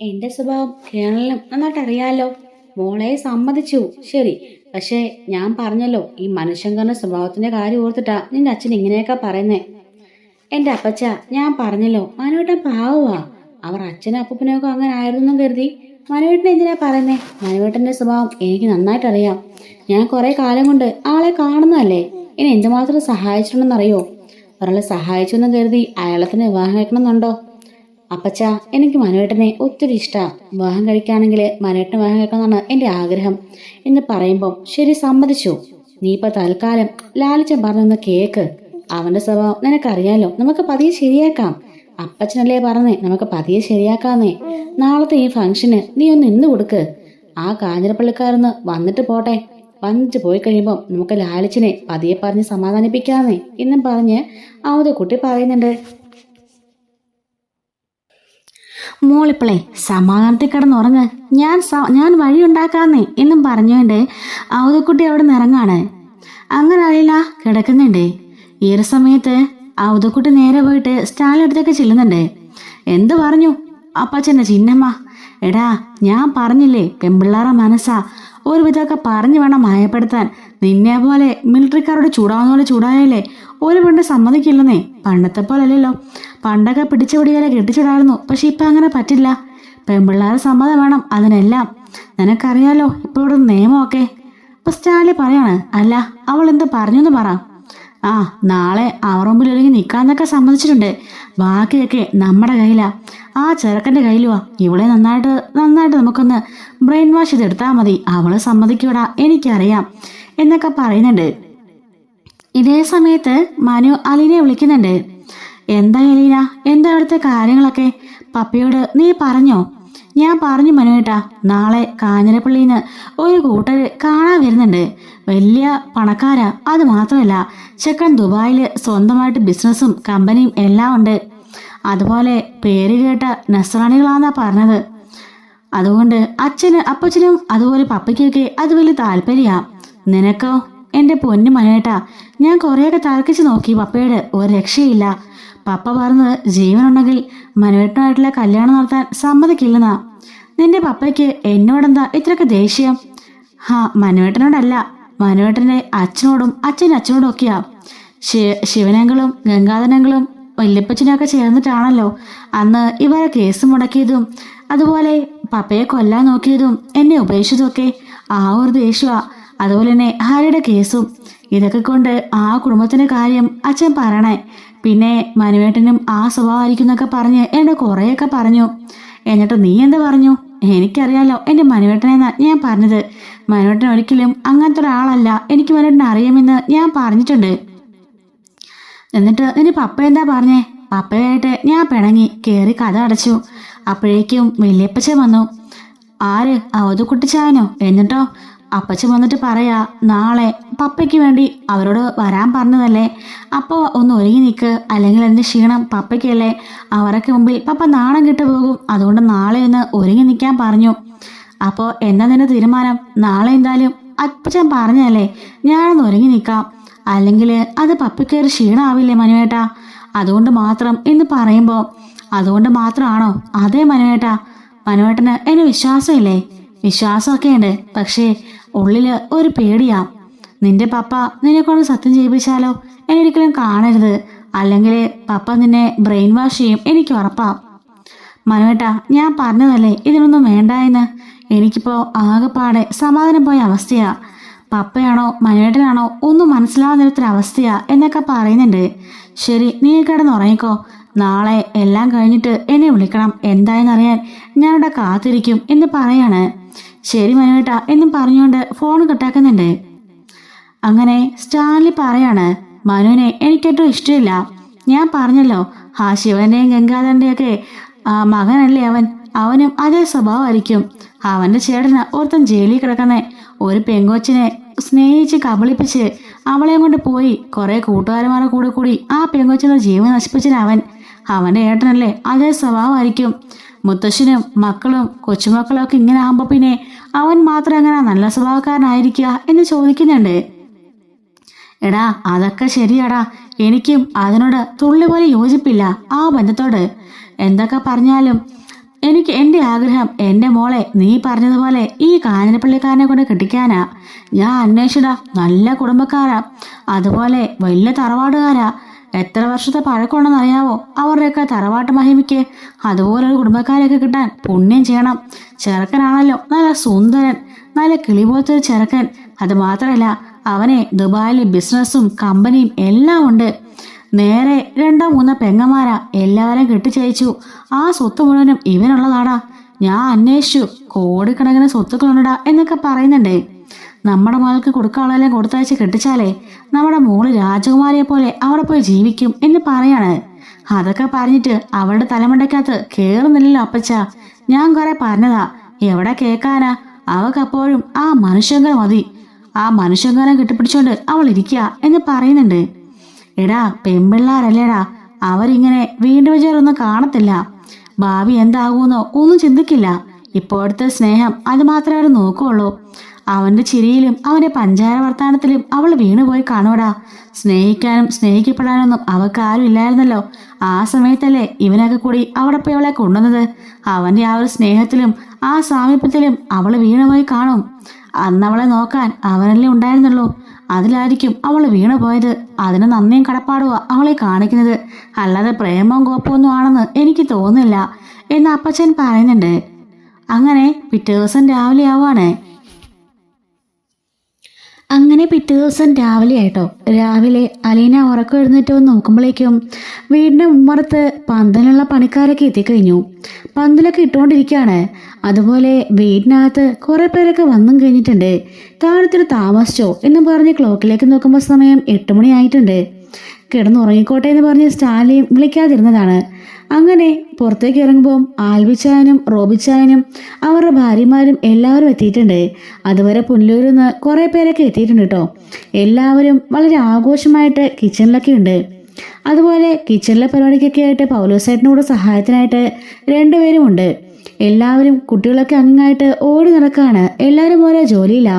[SPEAKER 1] എൻ്റെ സ്വഭാവം കേരളം നന്നായിട്ട് അറിയാലോ. മോളെ സമ്മതിച്ചു, ശരി. പക്ഷേ ഞാൻ പറഞ്ഞല്ലോ, ഈ മനുഷ്യങ്കറിന്റെ സ്വഭാവത്തിന്റെ കാര്യം ഓർത്തിട്ടാ നിന്റെ അച്ഛൻ ഇങ്ങനെയൊക്കെ പറയുന്നേ. എൻ്റെ അപ്പച്ച, ഞാൻ പറഞ്ഞല്ലോ, മനുവേട്ടൻ പാവവാ. അവർ അച്ഛനും അപ്പൂപ്പനൊക്കെ അങ്ങനെ ആയിരുന്നു കരുതി മനുവേട്ടനെ എന്തിനാ പറയുന്നേ? മനുവേട്ടന്റെ സ്വഭാവം എനിക്ക് നന്നായിട്ട് അറിയാം. ഞാൻ കുറെ കാലം കൊണ്ട് ആളെ കാണുന്നതല്ലേ. എന്നെ എന്തുമാത്രം സഹായിച്ചിട്ടുണ്ടെന്നറിയോ? ഒരാളെ സഹായിച്ചു എന്ന് കരുതി അയാളെ തന്നെ വിവാഹം കഴിക്കണമെന്നുണ്ടോ? അപ്പച്ച, എനിക്ക് മനുവേട്ടനെ ഒത്തിരി ഇഷ്ടമാണ്. വിവാഹം കഴിക്കുകയാണെങ്കിൽ മനുവേട്ടനെ വിവാഹം കഴിക്കണമെന്നാണ് എൻ്റെ ആഗ്രഹം എന്ന് പറയുമ്പം ശരി, സമ്മതിച്ചു. നീ ഇപ്പം തൽക്കാലം ലാലിച്ചൻ പറഞ്ഞൊന്ന് കേക്ക്. അവൻ്റെ സ്വഭാവം നിനക്കറിയാലോ, നമുക്ക് പതിയെ ശരിയാക്കാം. അപ്പച്ചനല്ലേ പറഞ്ഞേ നമുക്ക് പതിയെ ശരിയാക്കാന്നേ. നാളത്തെ ഈ ഫംഗ്ഷന് നീ ഒന്ന് ഇന്ന് കൊടുക്ക്. ആ കാഞ്ഞിരപ്പള്ളിക്കാരൊന്ന് വന്നിട്ട് പോട്ടെ. വന്നിട്ട് പോയി കഴിയുമ്പോൾ നമുക്ക് ലാലിച്ചനെ പതിയെ പറഞ്ഞ് സമാധാനിപ്പിക്കാന്നേ എന്നും പറഞ്ഞ് അവധക്കുട്ടി പറയുന്നുണ്ട്. മോളിപ്പിളെ സമാധാനത്തിൽ കിടന്നുറങ്ങ്, ഞാൻ വഴി ഉണ്ടാക്കാന്നേ എന്നും പറഞ്ഞുകൊണ്ട് അവധക്കുട്ടി അവിടെ നിന്ന് ഇറങ്ങാണ്. അങ്ങനെ അറിയില്ല കിടക്കുന്നുണ്ട്. ഈ ഒരു സമയത്ത് അവധക്കുട്ടി നേരെ പോയിട്ട് സ്റ്റാളിനടുത്തേക്ക് ചെല്ലുന്നുണ്ട്. എന്ത് പറഞ്ഞു അപ്പച്ചൻ്റെ ചിന്നമ്മ? എടാ, ഞാൻ പറഞ്ഞില്ലേ, പെമ്പിള്ളാറ മനസ്സാ, ഒരു വിധമൊക്കെ പറഞ്ഞു വേണം മയപ്പെടുത്താൻ. നിന്നെ പോലെ മിലിറ്ററിക്കാരോട് ചൂടാവുന്ന പോലെ ചൂടായാലേ ഒരു പെണ്ണ് സമ്മതിക്കില്ലെന്നേ. പണ്ടത്തെ പോലല്ലല്ലോ. പണ്ടൊക്കെ പിടിച്ചുപിടിയാലെ കെട്ടിച്ചിടായിരുന്നു. പക്ഷെ ഇപ്പം അങ്ങനെ പറ്റില്ല. പെൺപിള്ളേരെ സമ്മതം വേണം അതിനെല്ലാം. നിനക്കറിയാലോ ഇപ്പോൾ ഇവിടെ നിയമമൊക്കെ. ഇപ്പം സ്റ്റാലി പറയാണ്, അല്ല അവൾ എന്ത് പറഞ്ഞു എന്ന് പറ. ആ, നാളെ അവർ മുമ്പിൽ അല്ലെങ്കിൽ നിൽക്കാന്നൊക്കെ സമ്മതിച്ചിട്ടുണ്ട്. ബാക്കിയൊക്കെ നമ്മുടെ കയ്യിലാ, ആ ചെറുക്കൻ്റെ കയ്യിലുവാ. ഇവളെ നന്നായിട്ട് നമുക്കൊന്ന് ബ്രെയിൻ വാഷ് ചെയ്തെടുത്താൽ മതി. അവള് സമ്മതിക്കൂടാ, എനിക്കറിയാം എന്നൊക്കെ പറയുന്നുണ്ട്. ഇതേ സമയത്ത് മനു അലീനയെ വിളിക്കുന്നുണ്ട്. എന്താ അലീന, എന്താ അവിടുത്തെ കാര്യങ്ങളൊക്കെ? പപ്പയോട് നീ പറഞ്ഞോ? ഞാൻ പറഞ്ഞു മനുവേട്ടാ, നാളെ കാഞ്ഞിരപ്പള്ളിയിൽ നിന്ന് ഒരു കൂട്ടര് കാണാൻ വരുന്നുണ്ട്. വലിയ പണക്കാരാ. അത് മാത്രമല്ല, ചെക്കൻ ദുബായിൽ സ്വന്തമായിട്ട് ബിസിനസ്സും കമ്പനിയും എല്ലാം ഉണ്ട്. അതുപോലെ പേര് കേട്ട നസ്രാണികളാന്നാ പറഞ്ഞത്. അതുകൊണ്ട് അപ്പച്ചനും അതുപോലെ പപ്പയ്ക്കൊക്കെ അത് വലിയ താല്പര്യാ. നിനക്കോ? എൻ്റെ പൊന്നു മനുവേട്ടാ, ഞാൻ കുറേയൊക്കെ തർക്കിച്ച് നോക്കി പപ്പയോട്, ഒരു രക്ഷയില്ല. പപ്പ പറഞ്ഞത് ജീവനുണ്ടെങ്കിൽ മനുവേട്ടനായിട്ടുള്ള കല്യാണം നടത്താൻ സമ്മതിക്കില്ലെന്നാ. നിന്റെ പപ്പയ്ക്ക് എന്നോടെന്താ ഇത്രയൊക്കെ ദേഷ്യം? മനുവേട്ടനോടല്ല, മനുവേട്ടൻ്റെ അച്ഛനോടും അച്ഛനോടും ഒക്കെയാ. ശിവനങ്ങളും ഗംഗാധരങ്ങളും വല്യപ്പച്ചനൊക്കെ ചേർന്നിട്ടാണല്ലോ അന്ന് ഇവരെ കേസ് മുടക്കിയതും അതുപോലെ പപ്പയെ കൊല്ലാൻ നോക്കിയതും എന്നെ ഉപേക്ഷിച്ചതൊക്കെ. ആ ഒരു ദേഷ്യമാ. അതുപോലെ തന്നെ ഹരിയുടെ കേസും. ഇതൊക്കെ കൊണ്ട് ആ കുടുംബത്തിന്റെ കാര്യം അച്ഛൻ പറയണേ. പിന്നെ മനുവേട്ടനും ആ സ്വഭാവമായിരിക്കും എന്നൊക്കെ പറഞ്ഞ് എന്നോട് കുറേയൊക്കെ പറഞ്ഞു. എന്നിട്ട് നീ എന്താ പറഞ്ഞു? എനിക്കറിയാലോ എൻ്റെ മനുവേട്ടനെന്നാ ഞാൻ പറഞ്ഞത്. മനുവേട്ടൻ ഒരിക്കലും അങ്ങനത്തെ ഒരാളല്ല, എനിക്ക് മനുവേട്ടനെ അറിയാമെന്ന് ഞാൻ പറഞ്ഞിട്ടുണ്ട്. എന്നിട്ട് നിന്റെ പപ്പ എന്താ പറഞ്ഞേ? പപ്പയായിട്ട് ഞാൻ പിണങ്ങി കയറി കഥ അടച്ചു. അപ്പോഴേക്കും വല്യപ്പച്ചൻ വന്നു. ആര്? അവധക്കുട്ടിച്ചായനോ? എന്നിട്ടോ അപ്പച്ചൻ വന്നിട്ട് പറയാ, നാളെ പപ്പയ്ക്ക് വേണ്ടി അവരോട് വരാൻ പറഞ്ഞതല്ലേ, അപ്പോൾ ഒന്ന് ഒരുങ്ങി നിൽക്ക്, അല്ലെങ്കിൽ എൻ്റെ ക്ഷീണം പപ്പയ്ക്കല്ലേ, അവരൊക്കെ മുമ്പിൽ പപ്പ നാണം കെട്ടു പോകും, അതുകൊണ്ട് നാളെ ഒന്ന് ഒരുങ്ങി നിൽക്കാൻ പറഞ്ഞു. അപ്പോൾ എന്താ നിന്റെ തീരുമാനം? നാളെ എന്തായാലും അപ്പച്ചൻ പറഞ്ഞല്ലേ, ഞാനൊന്ന് ഒരുങ്ങി നിൽക്കാം, അല്ലെങ്കിൽ അത് പപ്പയ്ക്കൊരു ക്ഷീണമാവില്ലേ മനുവേട്ടാ, അതുകൊണ്ട് മാത്രം എന്ന് പറയുമ്പോൾ അതുകൊണ്ട് മാത്രമാണോ? അതേ മനുവേട്ടാ, മനുവേട്ടന് എന്നെ വിശ്വാസമില്ലേ? വിശ്വാസമൊക്കെ ഉണ്ട്, പക്ഷേ ഉള്ളിൽ ഒരു പേടിയാ. നിന്റെ പപ്പ നിന്നെക്കൊണ്ട് സത്യം ചെയ്യിപ്പിച്ചാലോ? എന്നെ ഒരിക്കലും കാണരുത്, അല്ലെങ്കിൽ പപ്പ നിന്നെ ബ്രെയിൻ വാഷ് ചെയ്യും, എനിക്ക് ഉറപ്പാ. മനുവേട്ടാ, ഞാൻ പറഞ്ഞതല്ലേ ഇതിനൊന്നും വേണ്ട എന്ന്. എനിക്കിപ്പോൾ ആകെപ്പാടെ സമാധാനം പോയ അവസ്ഥയാ. പപ്പയാണോ മനുവേട്ടനാണോ ഒന്നും മനസ്സിലാവുന്നിടത്തൊരവസ്ഥയാ എന്നൊക്കെ പറയുന്നുണ്ട്. ശരി, നീ കിടന്നുറങ്ങിക്കോ, നാളെ എല്ലാം കഴിഞ്ഞിട്ട് എന്നെ വിളിക്കണം, എന്തായെന്നറിയാൻ ഞാനിവിടെ കാത്തിരിക്കും എന്ന് പറയാണ്. ശരി മനുവേട്ടാ എന്നും പറഞ്ഞുകൊണ്ട് ഫോൺ കട്ടാക്കുന്നുണ്ട്. അങ്ങനെ സ്റ്റാൻലി പറയാണ്, മനുവിനെ എനിക്കേറ്റവും ഇഷ്ടമില്ല. ഞാൻ പറഞ്ഞല്ലോ, ആ ശിവന്റെയും ഗംഗാധരൻ്റെയൊക്കെ മകനല്ലേ അവൻ, അവനും അതേ സ്വഭാവമായിരിക്കും. അവൻ്റെ ചേട്ടന് ഒരുത്തൻ ജയിലിൽ കിടക്കുന്ന ഒരു പെങ്കൊച്ചിനെ സ്നേഹിച്ച് കബളിപ്പിച്ച് അവളെയും കൊണ്ട് പോയി കുറേ കൂട്ടുകാരന്മാരുടെ കൂടെ കൂടി ആ പെങ്കൊച്ചിനെ ജീവൻ നശിപ്പിച്ചവൻ അവൻ്റെ ഏട്ടനല്ലേ, അതേ സ്വഭാവമായിരിക്കും. മുത്തശ്ശനും മക്കളും കൊച്ചുമക്കളും ഒക്കെ ഇങ്ങനെ ആകുമ്പോൾ പിന്നെ അവൻ മാത്രം എങ്ങനെ നല്ല സ്വഭാവക്കാരനായിരിക്കുക എന്ന് ചോദിക്കുന്നുണ്ട്. എടാ അതൊക്കെ ശരിയാടാ, എനിക്കും അതിനോട് തുള്ളി പോലെ യോജിപ്പില്ല ആ ബന്ധത്തോട്. എന്തൊക്കെ പറഞ്ഞാലും എനിക്ക് എൻ്റെ ആഗ്രഹം എൻ്റെ മോളെ നീ പറഞ്ഞതുപോലെ ഈ കാഞ്ഞിരപ്പള്ളിക്കാരനെ കൊണ്ട് കെട്ടിക്കാനാ. ഞാൻ അന്വേഷിച്ചിടാ, നല്ല കുടുംബക്കാരാ, അതുപോലെ വലിയ തറവാടുകാരാ. എത്ര വർഷത്തെ പഴക്കമുണ്ടെന്ന് അറിയാവോ അവരുടെയൊക്കെ തറവാട്ട് മഹിമയ്ക്ക്. അതുപോലൊരു കുടുംബക്കാരെയൊക്കെ കിട്ടാൻ പുണ്യം ചെയ്യണം. ചെറുക്കനാണല്ലോ നല്ല സുന്ദരൻ, നല്ല കിളി പോലത്തെ ഒരു ചെറുക്കൻ. അത് മാത്രമല്ല അവനെ ദുബായിൽ ബിസിനസ്സും കമ്പനിയും എല്ലാം ഉണ്ട്. നേരെ 2-3 പെങ്ങന്മാരാ, എല്ലാവരും കെട്ടിച്ചയച്ചു. ആ സ്വത്ത് മുഴുവനും ഇവനുള്ളതാടാ. ഞാൻ അന്വേഷിച്ചു, കോടിക്കണക്കിന് സ്വത്തുക്കളുണ്ടടാ എന്നൊക്കെ പറയുന്നുണ്ട്. നമ്മുടെ മകൾക്ക് കൊടുക്കാനുള്ളതെല്ലാം കൊടുത്തയച്ച് കെട്ടിച്ചാലേ നമ്മുടെ മോള് രാജകുമാരിയെ പോലെ അവിടെ പോയി ജീവിക്കും എന്ന് പറയാണ്. അതൊക്കെ പറഞ്ഞിട്ട് അവളുടെ തലമുണ്ടക്കകത്ത് കേറുന്നില്ലല്ലോ അപ്പച്ച. ഞാൻ കുറെ പറഞ്ഞതാ, എവിടെ കേൾക്കാനാ? അവക്കപ്പോഴും ആ മനുഷ്യങ്കരം മതി. ആ മനുഷ്യങ്കരം കെട്ടിപ്പിടിച്ചോണ്ട് അവൾ ഇരിക്കുക എന്ന് പറയുന്നുണ്ട്. എടാ പെൺപിള്ളാരല്ലേടാ, അവരിങ്ങനെ വീണ്ടും വിചാരൊന്നും കാണത്തില്ല. ഭാവി എന്താകുമെന്നോ ഒന്നും ചിന്തിക്കില്ല. ഇപ്പോഴത്തെ സ്നേഹം അത് മാത്രമേ അവർ നോക്കുള്ളൂ. അവന്റെ ചിരിയിലും അവന്റെ പഞ്ചാര വർത്താനത്തിലും അവൾ വീണുപോയി കാണൂടാ. സ്നേഹിക്കാനും സ്നേഹിക്കപ്പെടാനൊന്നും അവൾക്കാരും ഇല്ലായിരുന്നല്ലോ. ആ സമയത്തല്ലേ ഇവനൊക്കെ കൂടി അവിടെ പോയി അവളെ കൊണ്ടുവന്നത്. അവന്റെ ആ ഒരു സ്നേഹത്തിലും ആ സാമീപ്യത്തിലും അവൾ വീണുപോയി കാണും. അന്നവളെ നോക്കാൻ അവനല്ലേ ഉണ്ടായിരുന്നുള്ളൂ. അതിലായിരിക്കും അവൾ വീണുപോയത്. അതിന് നന്ദിയും കടപ്പാടുക അവളെ കാണിക്കുന്നത്, അല്ലാതെ പ്രേമവും കോപ്പമൊന്നും ആണെന്ന് എനിക്ക് തോന്നുന്നില്ല എന്ന് അപ്പച്ചൻ പറയുന്നുണ്ട്. അങ്ങനെ പിറ്റേ ദിവസം രാവിലെ ആവുകയാണ്. അങ്ങനെ പിറ്റേ ദിവസം രാവിലെ ആയിട്ടോ. രാവിലെ അലീന ഉറക്കം എഴുന്നേറ്റ് വന്ന് നോക്കുമ്പോഴേക്കും വീടിൻ്റെ ഉമ്മറത്ത് പന്തലുള്ള പണിക്കാരൊക്കെ എത്തിക്കഴിഞ്ഞു. പന്തലൊക്കെ ഇട്ടുകൊണ്ടിരിക്കുകയാണ്. അതുപോലെ വീടിനകത്ത് കുറേ പേരൊക്കെ വന്നും കഴിഞ്ഞിട്ടുണ്ട്. താഴത്തൊരു താമസിച്ചോ എന്ന് പറഞ്ഞ് ക്ലോക്കിലേക്ക് നോക്കുമ്പോൾ സമയം 8 മണി ആയിട്ടുണ്ട്. കിടന്നുറങ്ങിക്കോട്ടെ എന്ന് പറഞ്ഞ് സ്റ്റാലിയും വിളിക്കാതിരുന്നതാണ്. അങ്ങനെ പുറത്തേക്ക് ഇറങ്ങുമ്പോൾ ആൽവിച്ചായനും റോബിച്ചായനും അവരുടെ ഭാര്യമാരും എല്ലാവരും എത്തിയിട്ടുണ്ട്. അതുവരെ പുനലൂരിൽ നിന്ന് കുറേ പേരൊക്കെ എത്തിയിട്ടുണ്ട് കേട്ടോ. എല്ലാവരും വളരെ ആഘോഷമായിട്ട് കിച്ചണിലൊക്കെ ഉണ്ട്. അതുപോലെ കിച്ചണിലെ പരിപാടിക്കൊക്കെ ആയിട്ട് പൗലോസേട്ടനോട് സഹായത്തിനായിട്ട് 2 പേരും ഉണ്ട്. എല്ലാവരും കുട്ടികളൊക്കെ അങ്ങിങ്ങായിട്ട് ഓടി നടക്കുകയാണ്. എല്ലാവരും ഓരോ ജോലിയില്ല.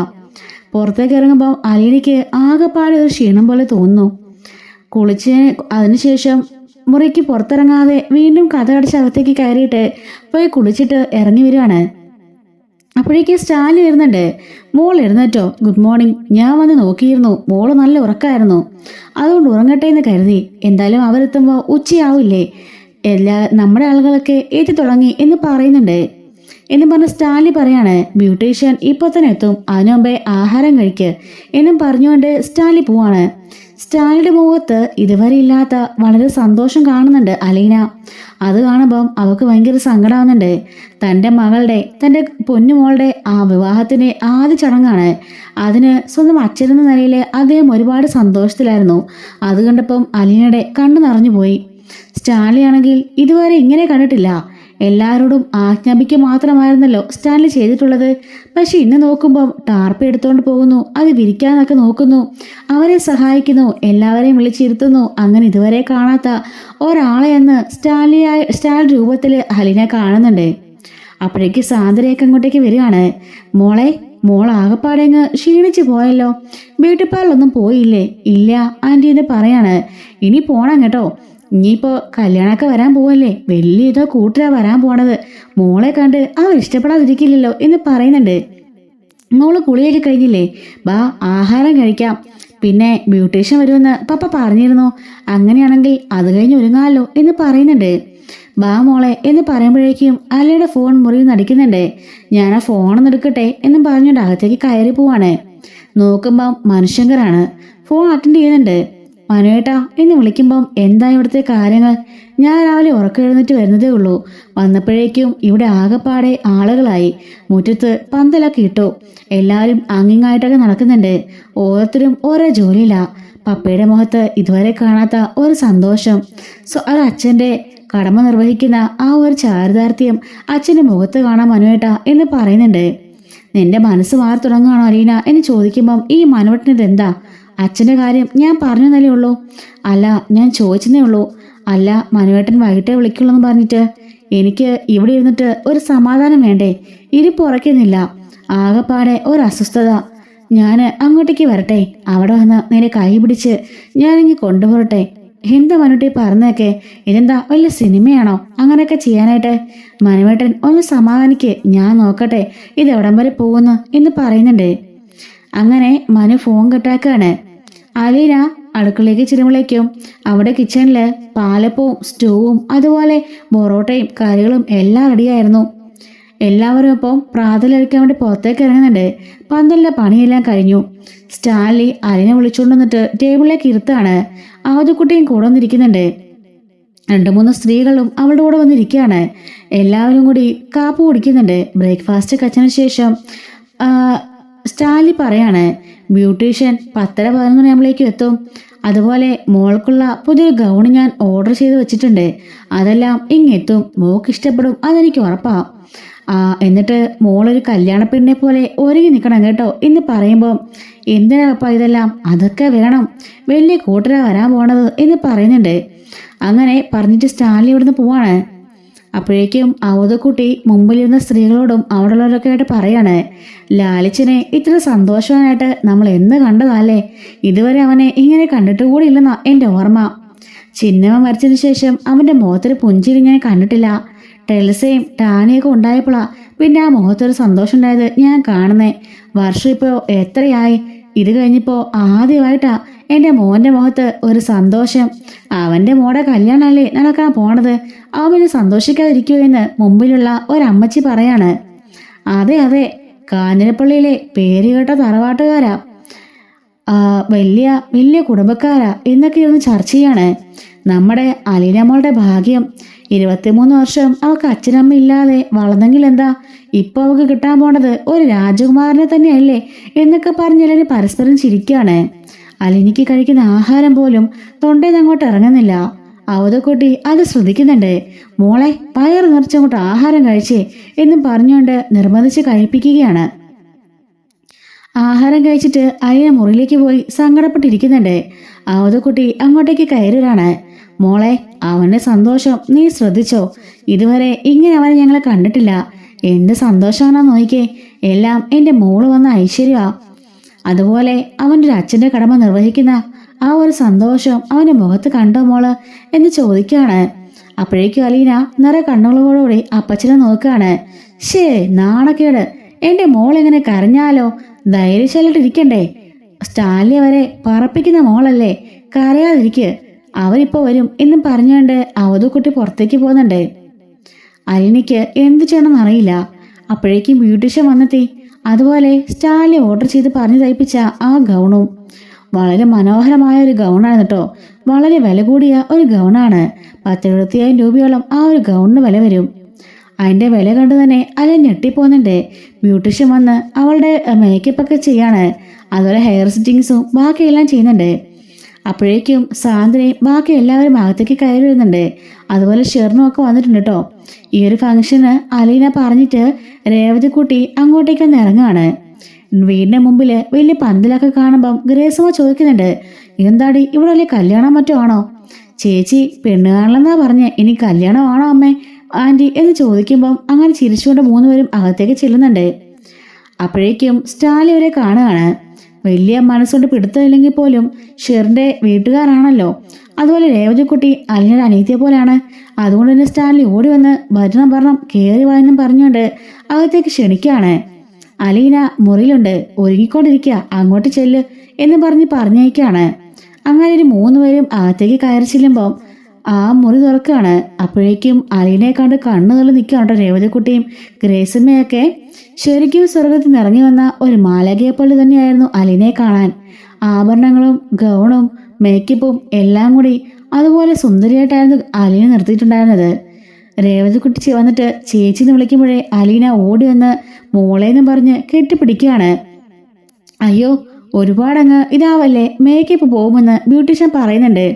[SPEAKER 1] പുറത്തേക്ക് ഇറങ്ങുമ്പോൾ അലീനയ്ക്ക് ആകെപ്പാടെ ഒരു ക്ഷീണം പോലെ തോന്നുന്നു. കുളിച്ചതിന് അതിനുശേഷം മുറിക്ക് പുറത്തിറങ്ങാതെ വീണ്ടും കതകടച്ച് അകത്തേക്ക് കയറിയിട്ട് പോയി കുളിച്ചിട്ട് ഇറങ്ങി വരുവാണ്. അപ്പോഴേക്ക് സ്റ്റാലി വരുന്നുണ്ട്. മോൾ എഴുന്നേറ്റോ? Good morning. ഞാൻ വന്ന് നോക്കിയിരുന്നു, മോള് നല്ല ഉറക്കമായിരുന്നു, അതുകൊണ്ട് ഉറങ്ങട്ടെ എന്ന് കരുതി. എന്തായാലും അവരെത്തുമ്പോൾ ഉച്ചയാവില്ലേ, നമ്മുടെ ആളുകളൊക്കെ എത്തി തുടങ്ങി എന്ന് പറയുന്നുണ്ട്. എന്നും പറഞ്ഞ് സ്റ്റാലി പറയാണ്, ബ്യൂട്ടീഷ്യൻ ഇപ്പോൾ തന്നെ എത്തും, അതിനു മുമ്പേ ആഹാരം കഴിക്ക് എന്നും പറഞ്ഞുകൊണ്ട് സ്റ്റാലി പോവാണ്. സ്റ്റാലിയുടെ മുഖത്ത് ഇതുവരെ ഇല്ലാത്ത വളരെ സന്തോഷം കാണുന്നുണ്ട് അലീന. അത് കാണുമ്പം അവൾക്ക് ഭയങ്കര സങ്കടമാകുന്നുണ്ട്. തൻ്റെ മകളുടെ, തൻ്റെ പൊന്നുമോളുടെ ആ വിവാഹത്തിൻ്റെ ആദ്യ ചടങ്ങാണ്. അതിന് സ്വന്തം അച്ഛനെന്ന നിലയിൽ അദ്ദേഹം ഒരുപാട് സന്തോഷത്തിലായിരുന്നു. അത് കണ്ടപ്പം അലീനയുടെ കണ്ണു നിറഞ്ഞു പോയി. സ്റ്റാലിയാണെങ്കിൽ ഇതുവരെ ഇങ്ങനെ കണ്ടിട്ടില്ല. എല്ലാവരോടും ആജ്ഞാപിക്കുക മാത്രമായിരുന്നല്ലോ സ്റ്റാൻലി ചെയ്തിട്ടുള്ളത്. പക്ഷെ ഇന്ന് നോക്കുമ്പം ടാർപ്പ് എടുത്തോണ്ട് പോകുന്നു, അത് വിരിക്കാനൊക്കെ നോക്കുന്നു, അവരെ സഹായിക്കുന്നു, എല്ലാവരെയും വിളിച്ചിരുത്തുന്നു. അങ്ങനെ ഇതുവരെ കാണാത്ത ഒരാളെ എന്ന് സ്റ്റാൽ രൂപത്തിൽ അലീന കാണുന്നുണ്ട്. അപ്പോഴേക്ക് സാന്ദ്രയൊക്കെ അങ്ങോട്ടേക്ക് വരികയാണ്. മോൾ ആകപ്പാടെങ്ങ് ക്ഷീണിച്ചു പോയല്ലോ, ബ്യൂട്ടി പാർലൊന്നും പോയില്ലേ? ഇല്ല ആൻറ്റി എന്ന് പറയാണ്. ഇനി പോണം കേട്ടോ, ഇനിയിപ്പോൾ കല്യാണമൊക്കെ വരാൻ പോവല്ലേ, വലിയ ഇതോ കൂട്ടരാ വരാൻ പോണത്, മോളെ കണ്ട് അവർ ഇഷ്ടപ്പെടാതിരിക്കില്ലല്ലോ എന്ന് പറയുന്നുണ്ട്. മോള് കുളിയൊക്കെ കഴിഞ്ഞില്ലേ, ബാ ആഹാരം കഴിക്കാം, പിന്നെ ബ്യൂട്ടീഷ്യൻ വരുമെന്ന് പപ്പ പറഞ്ഞിരുന്നു, അങ്ങനെയാണെങ്കിൽ അത് കഴിഞ്ഞ് ഒരുങ്ങാമല്ലോ എന്ന് പറയുന്നുണ്ട്. ബാ മോളെ എന്ന് പറയുമ്പോഴേക്കും അലയുടെ ഫോൺ മുറിയിൽ നടിക്കുന്നുണ്ട്. ഞാൻ ആ ഫോണൊന്ന് എടുക്കട്ടെ എന്നും പറഞ്ഞുകൊണ്ട് അകത്തേക്ക് കയറി പോവാണ്. നോക്കുമ്പം മനുഷ്യങ്കറാണ്. ഫോൺ അറ്റൻഡ് ചെയ്യുന്നുണ്ട്. മനുവേട്ടാ എന്ന് വിളിക്കുമ്പം എന്താ ഇവിടുത്തെ കാര്യങ്ങൾ? ഞാൻ രാവിലെ ഉറക്കം എഴുന്നേറ്റ് വരുന്നതേ ഉള്ളൂ. വന്നപ്പോഴേക്കും ഇവിടെ ആകെപ്പാടെ ആളുകളായി. മുറ്റത്ത് പന്തലൊക്കെ ഇട്ടു, എല്ലാവരും അങ്ങിങ്ങായിട്ടൊക്കെ നടക്കുന്നുണ്ട്. ഓരോരുത്തരും ഓരോ ജോലിയില്ല. പപ്പയുടെ മുഖത്ത് ഇതുവരെ കാണാത്ത ഒരു സന്തോഷം. അത് അച്ഛൻ്റെ കടമ നിർവഹിക്കുന്ന ആ ഒരു ചാരിതാർത്ഥ്യം അച്ഛൻ്റെ മുഖത്ത് കാണാൻ മനുവേട്ടാ എന്ന് പറയുന്നുണ്ട്. നിന്റെ മനസ്സ് മാറി തുടങ്ങുകയാണോ അലീന എന്ന് ചോദിക്കുമ്പം ഈ മനുവേട്ടനിത് എന്താ? അച്ഛൻ്റെ കാര്യം ഞാൻ പറഞ്ഞതല്ലേ ഉള്ളൂ. അല്ല, ഞാൻ ചോദിച്ചതേ ഉള്ളൂ. അല്ല, മനുവേട്ടൻ വൈകിട്ടേ വിളിക്കുള്ളൂ എന്ന് പറഞ്ഞിട്ട് എനിക്ക് ഇവിടെ ഇരുന്നിട്ട് ഒരു സമാധാനം വേണ്ടേ? ഇരിപ്പ് ഉറക്കുന്നില്ല, ആകെപ്പാടെ ഒരു അസ്വസ്ഥത. ഞാൻ അങ്ങോട്ടേക്ക് വരട്ടെ, അവിടെ വന്ന് നിന്നെ കൈ പിടിച്ച് ഞാനിങ്ങ് കൊണ്ടുപോരട്ടെ? എന്താ മനുട്ടി പറഞ്ഞൊക്കെ? ഇതെന്താ വലിയ സിനിമയാണോ അങ്ങനെയൊക്കെ ചെയ്യാനായിട്ട്? മനുവേട്ടൻ ഒന്ന് സമാധാനിക്ക്, ഞാൻ നോക്കട്ടെ ഇതെവിടം വരെ പോകുന്നു എന്ന് പറയുന്നുണ്ട്. അങ്ങനെ മനു ഫോൺ കട്ടാക്കാണ്. അലീന അടുക്കളയിലേക്ക് ചെല്ലുമ്പോഴേക്കും അവിടെ കിച്ചണില് പാലപ്പവും സ്റ്റൂവും അതുപോലെ പൊറോട്ടയും കറികളും എല്ലാം റെഡിയായിരുന്നു. എല്ലാവരും ഒപ്പം പ്രാതലഴിക്കാൻ വേണ്ടി പുറത്തേക്ക് ഇറങ്ങുന്നുണ്ട്. പന്തലിലെ പണിയെല്ലാം കഴിഞ്ഞു. സ്റ്റാൻലി അലീനെ വിളിച്ചുകൊണ്ട് വന്നിട്ട് ടേബിളിലേക്ക് ഇരുത്താണ്. അവധക്കുട്ടിയും കൂടെ വന്നിരിക്കുന്നുണ്ട്. 2-3 സ്ത്രീകളും അവളുടെ കൂടെ വന്നിരിക്കുകയാണ്. എല്ലാവരും കൂടി കാപ്പി കുടിക്കുന്നുണ്ട്. ബ്രേക്ക്ഫാസ്റ്റ് കഴിച്ചതിന് ശേഷം സ്റ്റാൻലി പറയാണ്, ബ്യൂട്ടീഷ്യൻ 10-11 മണിയാകുമ്പോഴേക്കും എത്തും. അതുപോലെ മോൾക്കുള്ള പുതിയൊരു ഗൗണ് ഞാൻ ഓർഡർ ചെയ്ത് വെച്ചിട്ടുണ്ട്, അതെല്ലാം ഇങ്ങെത്തും, മോൾക്ക് ഇഷ്ടപ്പെടും, അതെനിക്ക് ഉറപ്പാ. എന്നിട്ട് മോളൊരു കല്യാണ പെണ്ണിനെ പോലെ ഒരുങ്ങി നിൽക്കണം കേട്ടോ എന്ന് പറയുമ്പോൾ എന്തിനാ പപ്പ ഇതെല്ലാം? അതൊക്കെ വേണം, വലിയ കൂട്ടരാ വരാൻ പോണത് എന്ന് പറയുന്നുണ്ട്. അങ്ങനെ പറഞ്ഞിട്ട് സ്റ്റാൻലി ഇവിടുന്ന് പോവാണ്. അപ്പോഴേക്കും അവധക്കുട്ടി മുമ്പിലിരുന്ന സ്ത്രീകളോടും അവിടെയുള്ളവരൊക്കെ ആയിട്ട് പറയാണ്, ലാലിച്ചനെ ഇത്ര സന്തോഷവാനായിട്ട് നമ്മൾ എന്ന് കണ്ടതല്ലേ? ഇതുവരെ അവനെ ഇങ്ങനെ കണ്ടിട്ട് കൂടി ഇല്ലെന്നാ എൻ്റെ ഓർമ്മ. ചിന്നമ്മ മരിച്ചതിന് ശേഷം അവൻ്റെ മുഖത്തൊരു പുഞ്ചിരി ഞാൻ കണ്ടിട്ടില്ല. ടെൽസയും ടാനിയൊക്കെ ഉണ്ടായപ്പോഴാ പിന്നെ ആ മുഖത്തൊരു സന്തോഷം ഉണ്ടായത് ഞാൻ കാണുന്നേ. വർഷം ഇപ്പോൾ എത്രയായി? ഇത് കഴിഞ്ഞപ്പോൾ ആദ്യമായിട്ടാ എൻ്റെ മോൻ്റെ മുഖത്ത് ഒരു സന്തോഷം. അവൻ്റെ മോടെ കല്യാണമല്ലേ നടക്കാൻ പോണത്, അവന് സന്തോഷിക്കാതിരിക്കുമോ എന്ന് മുമ്പിലുള്ള ഒരമ്മച്ചി പറയാണ്. അതെ അതെ, കാഞ്ഞിരപ്പള്ളിയിലെ പേരുകേട്ട തറവാട്ടുകാരാ, വലിയ വലിയ കുടുംബക്കാരാ എന്നൊക്കെ ഇരുന്ന് ചർച്ച ചെയ്യാണ്. നമ്മുടെ അലീനമ്മളുടെ ഭാഗ്യം, 23 വർഷം അവൾക്ക് അച്ഛനമ്മ ഇല്ലാതെ വളർന്നെങ്കിൽ എന്താ, ഇപ്പൊ അവൾക്ക് കിട്ടാൻ പോണത് ഒരു രാജകുമാരനെ തന്നെയല്ലേ എന്നൊക്കെ പറഞ്ഞ് പരസ്പരം ചിരിക്കുകയാണ്. അലീനയ്ക്ക് കഴിക്കുന്ന ആഹാരം പോലും തൊണ്ടയിൽ അങ്ങോട്ട് ഇറങ്ങുന്നില്ല. അവധക്കുട്ടി അത് ശ്രദ്ധിക്കുന്നുണ്ട്. മോളെ വയറ് നിറച്ചങ്ങോട്ട് ആഹാരം കഴിച്ചേ എന്നും പറഞ്ഞുകൊണ്ട് നിർബന്ധിച്ച് കഴിപ്പിക്കുകയാണ്. ആഹാരം കഴിച്ചിട്ട് അലീന മുറിയിലേക്ക് പോയി സങ്കടപ്പെട്ടിരിക്കുന്നുണ്ട്. അവധക്കുട്ടി അങ്ങോട്ടേക്ക് കയറുകയാണ്. മോളെ, അവന്റെ സന്തോഷം നീ ശ്രദ്ധിച്ചോ? ഇതുവരെ ഇങ്ങനെ അവനെ ഞങ്ങളെ കണ്ടിട്ടില്ല. എന്ത് സന്തോഷമാണെന്ന് നോക്കിക്കേ, എല്ലാം എൻ്റെ മോള് വന്ന ഐശ്വര്യമാ. അതുപോലെ അവൻ്റെ ഒരു അച്ഛൻ്റെ കടമ നിർവഹിക്കുന്ന ആ ഒരു സന്തോഷം അവൻ്റെ മുഖത്ത് കണ്ടോ മോള് എന്ന് ചോദിക്കുകയാണ്. അപ്പോഴേക്കും അലീന നിറയെ കണ്ണുകളോടുകൂടി അപ്പച്ചനെ നോക്കുകയാണ്. ശേ, നാണക്കേട്, എൻ്റെ മോളിങ്ങനെ കരഞ്ഞാലോ? ധൈര്യശാലിട്ടിരിക്കണ്ടേ? സ്റ്റാൻലി വരെ പറപ്പിക്കുന്ന മോളല്ലേ, കരയാതിരിക്ക്, അവരിപ്പോൾ വരും എന്നും പറഞ്ഞുകൊണ്ട് അവധക്കുട്ടി പുറത്തേക്ക് പോകുന്നുണ്ട്. അലീനയ്ക്ക് എന്ത് ചെയ്യണമെന്ന് അറിയില്ല. അപ്പോഴേക്കും ബ്യൂട്ടീഷ്യൻ വന്നെത്തി. അതുപോലെ സ്റ്റാൻലി ഓർഡർ ചെയ്ത് പറഞ്ഞു തയ്പ്പിച്ച ആ ഗൗണും വളരെ മനോഹരമായ ഒരു ഗൗണാണ് കേട്ടോ. വളരെ വില കൂടിയ ഒരു ഗൗണാണ്. 10,75,000 രൂപയോളം ആ ഒരു ഗൗണിന് വില വരും. അതിൻ്റെ വില കണ്ടു തന്നെ അല ഞെട്ടിപ്പോകുന്നുണ്ട്. ബ്യൂട്ടീഷ്യൻ വന്ന് അവളുടെ മേക്കപ്പ് ഒക്കെ ചെയ്യാണ്. അതുപോലെ ഹെയർ സെറ്റിങ്സും ബാക്കിയെല്ലാം ചെയ്യുന്നുണ്ട്. അപ്പോഴേക്കും സാന്ദ്രയും ബാക്കി എല്ലാവരും അകത്തേക്ക് കയറി വരുന്നുണ്ട്. അതുപോലെ ഷെറിനും ഒക്കെ വന്നിട്ടുണ്ട് കേട്ടോ. ഈ ഒരു ഫംഗ്ഷന് അലീന പറഞ്ഞിട്ട് രേവതിക്കുട്ടി അങ്ങോട്ടേക്കൊന്ന് ഇറങ്ങാണ്. വീടിന്റെ മുമ്പിൽ വലിയ പന്തലൊക്കെ കാണുമ്പം ഗ്രേസമ്മ ചോദിക്കുന്നുണ്ട്, എന്താടി ഇവിടെ വലിയ കല്യാണം മറ്റോ ആണോ? ചേച്ചി പെണ്ണ് കാണലെന്നാ പറഞ്ഞ്, ഇനി കല്യാണമാണോ അമ്മേ ആൻറ്റി എന്ന് ചോദിക്കുമ്പം അങ്ങനെ ചിരിച്ചുകൊണ്ട് മൂന്നുപേരും അകത്തേക്ക് ചെല്ലുന്നുണ്ട്. അപ്പോഴേക്കും സ്റ്റാലി അവരെ കാണുകയാണ്. വലിയ മനസ്സുകൊണ്ട് പിടുത്തമില്ലെങ്കിൽ പോലും ഷെറിന്റെ വീട്ടുകാരാണല്ലോ. അതുപോലെ രേവതിക്കുട്ടി അലീനയുടെ അനിയത്തിയെ പോലെയാണ്. അതുകൊണ്ട് തന്നെ സ്റ്റാൻലി ഓടി വന്ന് ഭരണം കയറി വായെന്നും പറഞ്ഞുകൊണ്ട് അകത്തേക്ക് ക്ഷണിക്കുകയാണ്. അലീന മുറിയിലുണ്ട്, ഒരുങ്ങിക്കൊണ്ടിരിക്കുക, അങ്ങോട്ട് ചെല്ല് എന്ന് പറഞ്ഞയക്കാണ്. അങ്ങനെ ഒരു മൂന്നുപേരും അകത്തേക്ക് കയറി ചെല്ലുമ്പം ആ മുറി തുറക്കുകയാണ്. അപ്പോഴേക്കും അലീനയെ കണ്ട് കണ്ണുകൾ നിൽക്കുകയാണ് രേവതിക്കുട്ടിയും ഗ്രേസമ്മയൊക്കെ. ശരിക്കും സ്വർഗത്തിൽ നിന്ന് ഇറങ്ങി വന്ന ഒരു മാലാഖയെ പോലെ തന്നെയായിരുന്നു അലീനയെ കാണാൻ. ആഭരണങ്ങളും ഗൗണും മേക്കപ്പും എല്ലാം കൂടി അതുപോലെ സുന്ദരിയായിട്ടായിരുന്നു അലീന നിർത്തിയിട്ടുണ്ടായിരുന്നത്. രേവതിക്കുട്ടി വന്നിട്ട് ചേച്ചിന്ന് വിളിക്കുമ്പോഴേ അലീന ഓടി വന്ന് മോളേന്ന് പറഞ്ഞ് കെട്ടിപ്പിടിക്കുകയാണ്. അയ്യോ ഒരുപാടങ്ങ് ഇതാവല്ലേ, മേക്കപ്പ് പോകുമെന്ന് ബ്യൂട്ടീഷ്യൻ പറയുന്നുണ്ട്.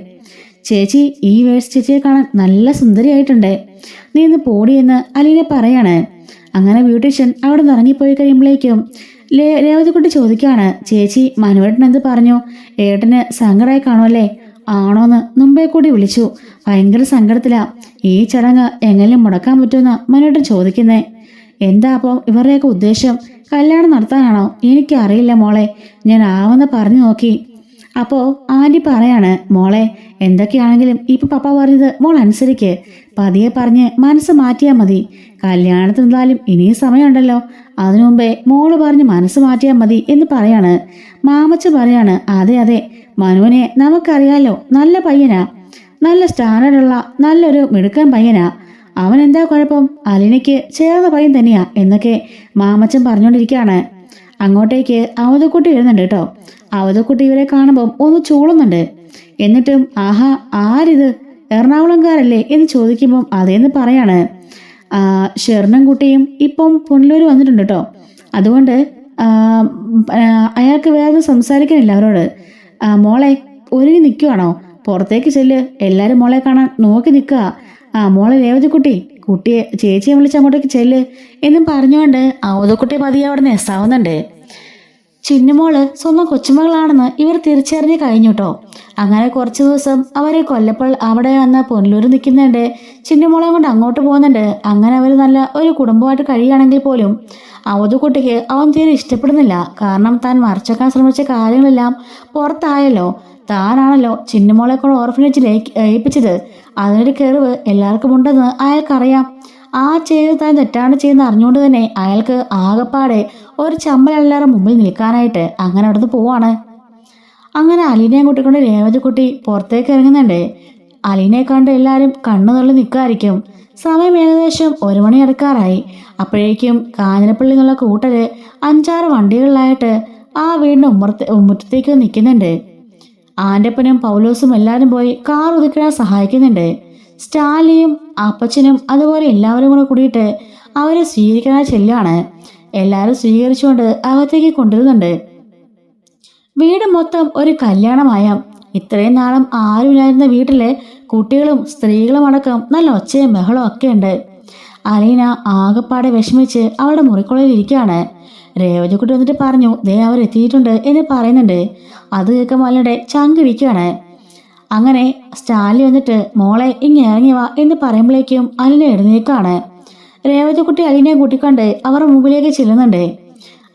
[SPEAKER 1] ചേച്ചി ഈ വേഴ്സ് ചേച്ചിയെ കാണാൻ നല്ല സുന്ദരിയായിട്ടുണ്ട്, നീ ഇന്ന് പോടിയെന്ന് അലീന പറയാണ്. അങ്ങനെ ബ്യൂട്ടീഷ്യൻ അവിടെ നിന്ന് ഇറങ്ങിപ്പോയി കഴിയുമ്പോഴേക്കും രേവതിക്കുട്ടി ചോദിക്കുകയാണ്, ചേച്ചി മനുവേട്ടൻ എന്ത് പറഞ്ഞു? ഏട്ടന് സങ്കടമായി കാണുമല്ലേ? ആണോന്ന് മുമ്പേ കൂടി വിളിച്ചു, ഭയങ്കര സങ്കടത്തിലാ. ഈ ചടങ്ങ് എങ്ങനെയും മുടക്കാൻ പറ്റുമെന്നാ മനുവേട്ടൻ ചോദിക്കുന്നേ. എന്താ അപ്പം ഇവരുടെയൊക്കെ ഉദ്ദേശം? കല്യാണം നടത്താനാണോ? എനിക്കറിയില്ല മോളെ, ഞാൻ ആവെന്ന് പറഞ്ഞു നോക്കി. അപ്പോൾ ആൻറ്റി പറയാണ്, മോളെ എന്തൊക്കെയാണെങ്കിലും ഇപ്പം പപ്പ പറഞ്ഞത് മോൾ അനുസരിക്ക്, പതിയെ പറഞ്ഞ് മനസ്സ് മാറ്റിയാൽ മതി. കല്യാണത്തിന് എന്തായാലും ഇനിയും സമയമുണ്ടല്ലോ, അതിനു മുമ്പേ മോള് പറഞ്ഞ് മനസ്സ് മാറ്റിയാൽ മതി എന്ന് പറയാണ്. മാമച്ച പറയാണ്, അതെ അതെ മനുവിനെ നമുക്കറിയാലോ, നല്ല പയ്യനാ, നല്ല സ്റ്റാൻഡേർഡുള്ള നല്ലൊരു മിടുക്കൻ പയ്യനാ, അവൻ എന്താ കുഴപ്പം, അലീനയ്ക്ക് ചേർന്ന പയ്യൻ തന്നെയാ എന്നൊക്കെ മാമച്ചൻ പറഞ്ഞുകൊണ്ടിരിക്കുകയാണ്. അങ്ങോട്ടേക്ക് അവധക്കുട്ടി വരുന്നുണ്ട് കേട്ടോ. അവധക്കുട്ടി ഇവരെ കാണുമ്പം ഒന്ന് ചൂളുന്നുണ്ട്. എന്നിട്ടും ആഹാ ആരിത്, എറണാകുളംകാരല്ലേ എന്ന് ചോദിക്കുമ്പം അതേന്ന് പറയാണ്. ഷെറിനും കുട്ടിയും ഇപ്പം പുനലൂർ വന്നിട്ടുണ്ട് കേട്ടോ. അതുകൊണ്ട് അയാൾക്ക് വേറെ സംസാരിക്കാനില്ല അവരോട്. മോളെ ഒരുങ്ങി നിൽക്കുവാണോ? പുറത്തേക്ക് ചെല്ല്, എല്ലാവരും മോളെ കാണാൻ നോക്കി നിൽക്കുക. മോളെ രേവതിക്കുട്ടി, കുട്ടിയെ ചേച്ചിയെ വിളിച്ച് അങ്ങോട്ടേക്ക് ചെല്ല് എന്നും പറഞ്ഞുകൊണ്ട് അവധക്കുട്ടി പതിയെ അവിടെ നെസ്സാവുന്നുണ്ട്. ചിന്നുമോള് സ്വന്തം കൊച്ചുമകളാണെന്ന് ഇവർ തിരിച്ചറിഞ്ഞ് കഴിഞ്ഞു കേട്ടോ. അങ്ങനെ കുറച്ച് ദിവസം അവരെ കൊല്ലപ്പോൾ അവിടെ വന്ന് പുനലൂർ നിൽക്കുന്നുണ്ട്. ചിന്നുമോളെ കൊണ്ട് അങ്ങോട്ട് പോകുന്നുണ്ട്. അങ്ങനെ അവർ നല്ല ഒരു കുടുംബമായിട്ട് കഴിയുകയാണെങ്കിൽ പോലും അവധക്കുട്ടിക്ക് അവൻ തീരെ ഇഷ്ടപ്പെടുന്നില്ല. കാരണം താൻ മറച്ചേക്കാൻ ശ്രമിച്ച കാര്യങ്ങളെല്ലാം പുറത്തായല്ലോ. താനാണല്ലോ ചിന്നുമോളെ കൊണ്ട് ഓർഫനേജിൽ ഏൽപ്പിച്ചത്. അതിനൊരു കെറിവ് എല്ലാവർക്കും ഉണ്ടെന്ന് അയാൾക്കറിയാം. ആ ചെയ്ത് താൻ തെറ്റാണ് ചെയ്യുന്ന അറിഞ്ഞുകൊണ്ട് തന്നെ അയാൾക്ക് ആകപ്പാടെ ഒരു ചമ്മലല്ലാതെ മുമ്പിൽ നിൽക്കാനായിട്ട് അങ്ങനെ അവിടുന്ന് പോവാണ്. അങ്ങനെ അലീനയെ കൂട്ടിക്കൊണ്ട് രേവതിക്കുട്ടി പുറത്തേക്ക് ഇറങ്ങുന്നുണ്ട്. അലീനയെ കണ്ട് എല്ലാവരും കണ്ണു തള്ളി നിൽക്കായിരിക്കും. സമയം ഏകദേശം 1 മണി അടുക്കാറായി. അപ്പോഴേക്കും കാഞ്ഞിരപ്പള്ളി എന്നുള്ള കൂട്ടര് 5-6 വണ്ടികളിലായിട്ട് ആ വീടിന്റെ മുറ്റത്തേക്ക് നിൽക്കുന്നുണ്ട്. ആൻ്റപ്പനും പൗലോസും എല്ലാവരും പോയി കാർ ഒതുക്കിടാൻ സഹായിക്കുന്നുണ്ട്. സ്റ്റാലിയും അപ്പച്ചനും അതുപോലെ എല്ലാവരും കൂടെ കൂടിയിട്ട് അവരെ സ്വീകരിക്കാനായി ചെല്ലാണ്. എല്ലാവരും സ്വീകരിച്ചുകൊണ്ട് അകത്തേക്ക് കൊണ്ടുവരുന്നുണ്ട്. വീട് മൊത്തം ഒരു കല്യാണമായ. ഇത്രയും നാളും ആരുമില്ലായിരുന്ന വീട്ടിലെ കുട്ടികളും സ്ത്രീകളും അടക്കം നല്ല ഒച്ചയും ബഹളവും ഒക്കെ ഉണ്ട്. അലീന ആകപ്പാടെ വിഷമിച്ച് അവളുടെ മുറിക്കുള്ളിൽ ഇരിക്കുകയാണ്. രേവതിക്കുട്ടി വന്നിട്ട് പറഞ്ഞു, ദേ അവരെത്തിയിട്ടുണ്ട് എന്ന് പറയുന്നുണ്ട്. അത് കേൾക്കുമ്പോൾ അലീനയുടെ ചങ്കിടിക്കുകയാണ്. അങ്ങനെ സ്റ്റാലി വന്നിട്ട് മോളെ ഇങ്ങനെ ഇറങ്ങി വാ എന്ന് പറയുമ്പോഴേക്കും അലീന എഴുന്നേക്കാണ്. രേവതിക്കുട്ടി അലീനയെ കൂട്ടിക്കൊണ്ട് അവരുടെ മുമ്പിലേക്ക് ചെല്ലുന്നുണ്ട്.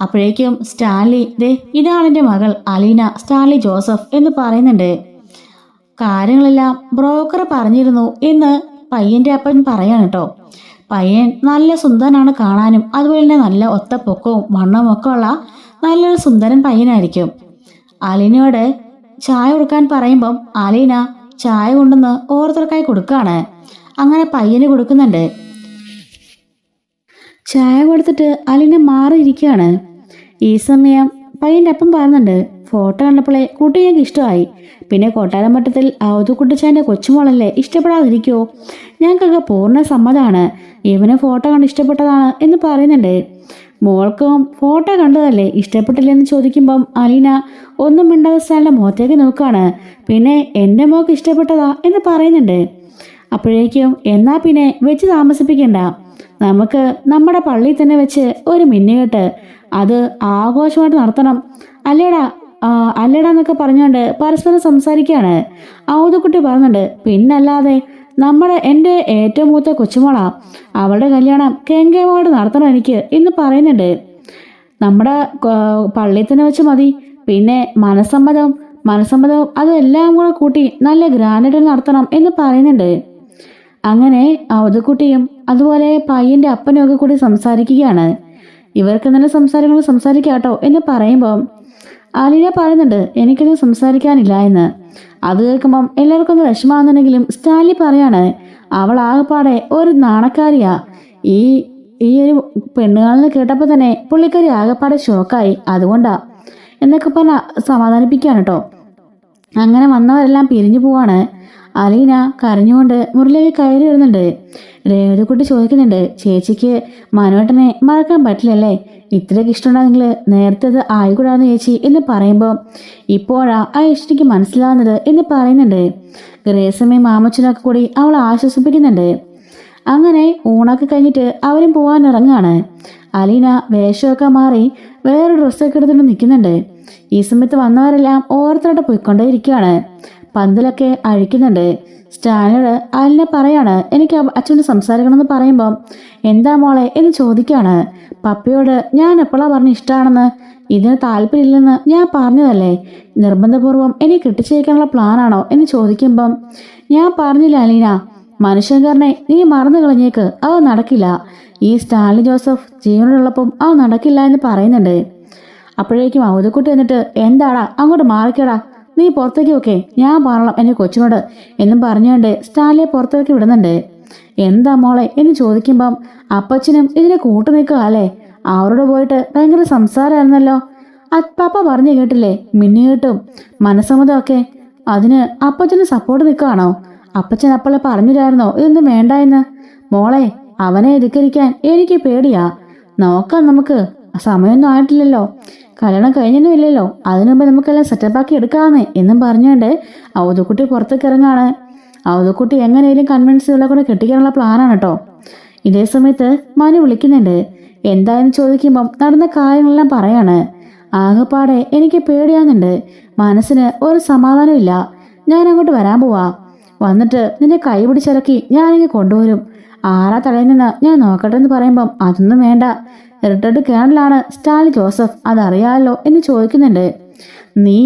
[SPEAKER 1] അപ്പോഴേക്കും സ്റ്റാൻലി, ദേ ഇതാണ് എൻ്റെ മകൾ അലീന സ്റ്റാൻലി ജോസഫ് എന്ന് പറയുന്നുണ്ട്. കാര്യങ്ങളെല്ലാം ബ്രോക്കർ പറഞ്ഞിരുന്നു എന്ന് പയ്യന്റെ അപ്പൻ പറയാണ് കേട്ടോ. പയ്യൻ നല്ല സുന്ദരനാണ് കാണാനും, അതുപോലെ തന്നെ നല്ല ഒത്ത പൊക്കവും വണ്ണവും ഒക്കെ ഉള്ള നല്ലൊരു സുന്ദരൻ പയ്യനായിരിക്കും. അലീനയോട് ചായ കൊടുക്കാൻ പറയുമ്പം അലീന ചായ കൊണ്ടുവന്ന് ഓരോരുത്തർക്കായി കൊടുക്കുകയാണ്. അങ്ങനെ പയ്യന് കൊടുക്കുന്നുണ്ട്. ചായ കൊടുത്തിട്ട് അലീന മാറിയിരിക്കുകയാണ്. ഈ സമയം പയ്യന്റെ അപ്പം പറയുന്നുണ്ട്, ഫോട്ടോ കണ്ടപ്പോഴേ കുട്ടി ഞങ്ങൾക്ക് ഇഷ്ടമായി. പിന്നെ കൊട്ടാരമട്ടത്തിൽ അവധുക്കുട്ടിച്ചാൻ്റെ കൊച്ചുമോളല്ലേ, ഇഷ്ടപ്പെടാതിരിക്കുമോ? ഞങ്ങൾക്കൊക്കെ പൂർണ്ണ സമ്മതമാണ്. ഇവന് ഫോട്ടോ കണ്ട് ഇഷ്ടപ്പെട്ടതാണ് എന്ന് പറയുന്നുണ്ട്. മോൾക്കും ഫോട്ടോ കണ്ടതല്ലേ, ഇഷ്ടപ്പെട്ടില്ലെന്ന് ചോദിക്കുമ്പം അലീന ഒന്നും മിണ്ടാതെ സ്റ്റാലിൻ്റെ മുഖത്തേക്ക് നോക്കുകയാണ്. പിന്നെ എൻ്റെ മോൾക്ക് ഇഷ്ടപ്പെട്ടതാ എന്ന് പറയുന്നുണ്ട്. അപ്പോഴേക്കും എന്നാ പിന്നെ വെച്ച് താമസിപ്പിക്കണ്ട, നമുക്ക് നമ്മുടെ പള്ളിയിൽ തന്നെ വെച്ച് ഒരു മിന്നുകെട്ട് അത് ആഘോഷമായിട്ട് നടത്തണം. അല്ലേടാ അല്ലേടാ എന്നൊക്കെ പറഞ്ഞുകൊണ്ട് പരസ്പരം സംസാരിക്കുകയാണ്. ഔതുക്കുട്ടി പറയുന്നുണ്ട്, പിന്നല്ലാതെ എൻ്റെ ഏറ്റവും മൂത്ത കൊച്ചുമോളാ, അവളുടെ കല്യാണം കെങ്കേമോട് നടത്തണം എനിക്ക് എന്ന് പറയുന്നുണ്ട്. നമ്മുടെ പള്ളിയിൽ തന്നെ വെച്ച് മതി. പിന്നെ മനസ്സമ്മതവും അതെല്ലാം കൂടെ കൂട്ടി നല്ല ഗ്രാൻഡായിട്ട് നടത്തണം എന്ന് പറയുന്നുണ്ട്. അങ്ങനെ ഔതുക്കുട്ടിയും അതുപോലെ പയ്യൻ്റെ അപ്പനും ഒക്കെ കൂടി സംസാരിക്കുകയാണ്. ഇവർക്ക് നല്ല സംസാരിക്കാട്ടോ എന്ന് പറയുമ്പം അലീന പറയുന്നുണ്ട്, എനിക്കൊന്നും സംസാരിക്കാനില്ല എന്ന്. അത് കേൾക്കുമ്പം എല്ലാവർക്കും ഒന്ന് വിഷമാണെന്നുണ്ടെങ്കിലും സ്റ്റാലി പറയാണ്, അവൾ ആകെപ്പാടെ ഒരു നാണക്കാരിയാ. ഈ ഒരു പെണ്ണുകാളിനെ കേട്ടപ്പോൾ തന്നെ പുള്ളിക്കാരി ആകെപ്പാടെ ഷോക്കായി, അതുകൊണ്ടാ എന്നൊക്കെ പറഞ്ഞ സമാധാനിപ്പിക്കുകയാണ് കേട്ടോ. അങ്ങനെ വന്നവരെല്ലാം പിരിഞ്ഞു പോവാണ്. അലീന കരഞ്ഞുകൊണ്ട് മുറിലേക്ക് കയറി വരുന്നുണ്ട്. രേവതിക്കുട്ടി ചോദിക്കുന്നുണ്ട്, ചേച്ചിക്ക് മനുവേട്ടനെ മറക്കാൻ പറ്റില്ലല്ലേ? ഇത്രയ്ക്ക് ഇഷ്ടമുണ്ടെങ്കിൽ നേരത്തെ അത് ആയിക്കൂടാന്ന് ചേച്ചി എന്ന് പറയുമ്പോൾ ഇപ്പോഴാ ആ ഇഷ്ടയ്ക്ക് മനസ്സിലാവുന്നത് എന്ന് പറയുന്നുണ്ട്. ഗ്രേസമ്മയും മാമച്ചനൊക്കെ കൂടി അവളെ ആശ്വസിപ്പിക്കുന്നുണ്ട്. അങ്ങനെ ഊണൊക്കെ കഴിഞ്ഞിട്ട് അവരും പോകാൻ ഇറങ്ങുകയാണ്. അലീന വേഷമൊക്കെ മാറി വേറെ ഡ്രസ്സൊക്കെ എടുത്തിട്ട് നിൽക്കുന്നുണ്ട്. ഈ സമയത്ത് വന്നവരെല്ലാം ഓരോരുത്തരോട്ട് പോയിക്കൊണ്ടേയിരിക്കുകയാണ്. പന്തലൊക്കെ അഴിക്കുന്നുണ്ട്. സ്റ്റാലിനോട് അലീന പറയാണ്, എനിക്ക് അച്ഛനോട് സംസാരിക്കണമെന്ന് പറയുമ്പം എന്താ മോളെ എന്ന് ചോദിക്കുകയാണ്. പപ്പയോട് ഞാൻ എപ്പോഴാണ് പറഞ്ഞ് ഇഷ്ടമാണെന്ന്, ഇതിന് താല്പര്യമില്ലെന്ന് ഞാൻ പറഞ്ഞതല്ലേ, നിർബന്ധപൂർവ്വം എനിക്ക് കെട്ടിച്ചേക്കാനുള്ള പ്ലാനാണോ എന്ന് ചോദിക്കുമ്പം ഞാൻ പറഞ്ഞില്ല അലീന, മനുഷ്യൻകാരനെ നീ മറന്നു കളഞ്ഞേക്ക്, അത് നടക്കില്ല. ഈ സ്റ്റാലിൻ ജോസഫ് ജീവനോടുള്ളപ്പം അത് നടക്കില്ല എന്ന് പറയുന്നുണ്ട്. അപ്പോഴേക്കും ഔതുക്കുട്ടി എന്നിട്ട് എന്താടാ അങ്ങോട്ട് മാറിക്കടാ, നീ പുറത്തേക്ക് വെക്കേ, ഞാൻ പറയണം എൻ്റെ കൊച്ചിനോട് എന്നും പറഞ്ഞുകൊണ്ട് സ്റ്റാലിനെ പുറത്തേക്ക് വിടുന്നുണ്ട്. എന്താ മോളെ എന്ന് ചോദിക്കുമ്പം അപ്പച്ചനും ഇതിനെ കൂട്ടു നിൽക്കുക അല്ലേ, അവരോട് പോയിട്ട് ഭയങ്കര സംസാരമായിരുന്നല്ലോ. പപ്പ പറഞ്ഞു കേട്ടില്ലേ, മിന്നുകെട്ടും മനസ്സമ്മതം ഒക്കെ, അതിന് അപ്പച്ചന് സപ്പോർട്ട് നിൽക്കുകയാണോ? അപ്പച്ചൻ അപ്പോളെ പറഞ്ഞില്ലായിരുന്നോ ഇതൊന്നും വേണ്ട എന്ന്? മോളെ, അവനെ ധിക്കരിക്കാൻ എനിക്ക് പേടിയാ. നോക്കാം, നമുക്ക് സമയമൊന്നും ആയിട്ടില്ലല്ലോ, കല്യാണം കഴിഞ്ഞൊന്നും ഇല്ലല്ലോ, അതിനു മുമ്പ് നമുക്കെല്ലാം സെറ്റപ്പാക്കി എടുക്കാമെന്ന് എന്നും പറഞ്ഞുകൊണ്ട് ഔതുക്കുട്ടി പുറത്തേക്ക് ഇറങ്ങാണ്. ഔതുക്കുട്ടി എങ്ങനെയും കൺവിൻസ് ഇവളെ കൂടെ കെട്ടിക്കാനുള്ള പ്ലാനാണ് കേട്ടോ. ഇതേ സമയത്ത് മനു വിളിക്കുന്നുണ്ട്. എന്തായെന്ന് ചോദിക്കുമ്പം നടന്ന കാര്യങ്ങളെല്ലാം പറയാണ്. ആകെപ്പാടെ എനിക്ക് പേടിയാകുന്നുണ്ട്, മനസ്സിന് ഒരു സമാധാനമില്ല. ഞാൻ അങ്ങോട്ട് വരാൻ പോവാ, വന്നിട്ട് നിന്റെ കൈ പിടിച്ചിറക്കി ഞാനിങ്ങനെ കൊണ്ടുവരും. ആരാ തലയിൽ നിന്ന് ഞാൻ നോക്കട്ടെ എന്ന് പറയുമ്പം അതൊന്നും വേണ്ട, റിട്ടയർഡ് കേണലാണ് സ്റ്റാലിൻ ജോസഫ്, അതറിയാമല്ലോ എന്ന് ചോദിക്കുന്നുണ്ട്. നീ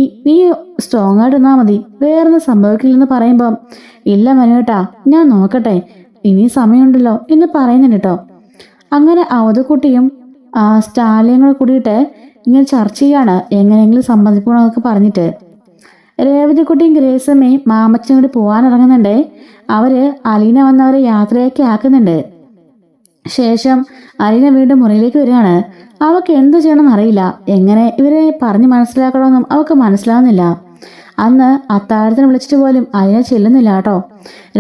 [SPEAKER 1] സ്ട്രോങ് ആയിട്ട് നിന്നാ മതി, വേറൊന്നും സംഭവിക്കില്ലെന്ന് പറയുമ്പം ഇല്ല മനുവേട്ടാ, ഞാൻ നോക്കട്ടെ, ഇനി സമയമുണ്ടല്ലോ എന്ന് പറയുന്നുണ്ട് കേട്ടോ. അങ്ങനെ ഔതുക്കുട്ടിയും സ്റ്റാലിനും കൂടെ കൂടിയിട്ട് ഇങ്ങനെ ചർച്ച ചെയ്യാണ് എങ്ങനെയെങ്കിലും സമ്മതിക്കണമെന്നൊക്കെ പറഞ്ഞിട്ട്. രേവതിക്കുട്ടിയും ഗ്രേസമ്മയും മാമച്ചനും കൂടി പോകാനിറങ്ങുന്നുണ്ട്. അവര് അലീന വന്നവരെ യാത്രയൊക്കെ ആക്കുന്നുണ്ട്. ശേഷം അലീന വീണ്ടും മുറിയിലേക്ക് വരികയാണ്. അവൾക്ക് എന്ത് ചെയ്യണമെന്ന് അറിയില്ല, എങ്ങനെ ഇവരെ പറഞ്ഞ് മനസ്സിലാക്കണമെന്നും അവൾക്ക് മനസ്സിലാവുന്നില്ല. അന്ന് അത്താഴത്തിന് വിളിച്ചിട്ട് പോലും അലീന ചെല്ലുന്നില്ല കേട്ടോ.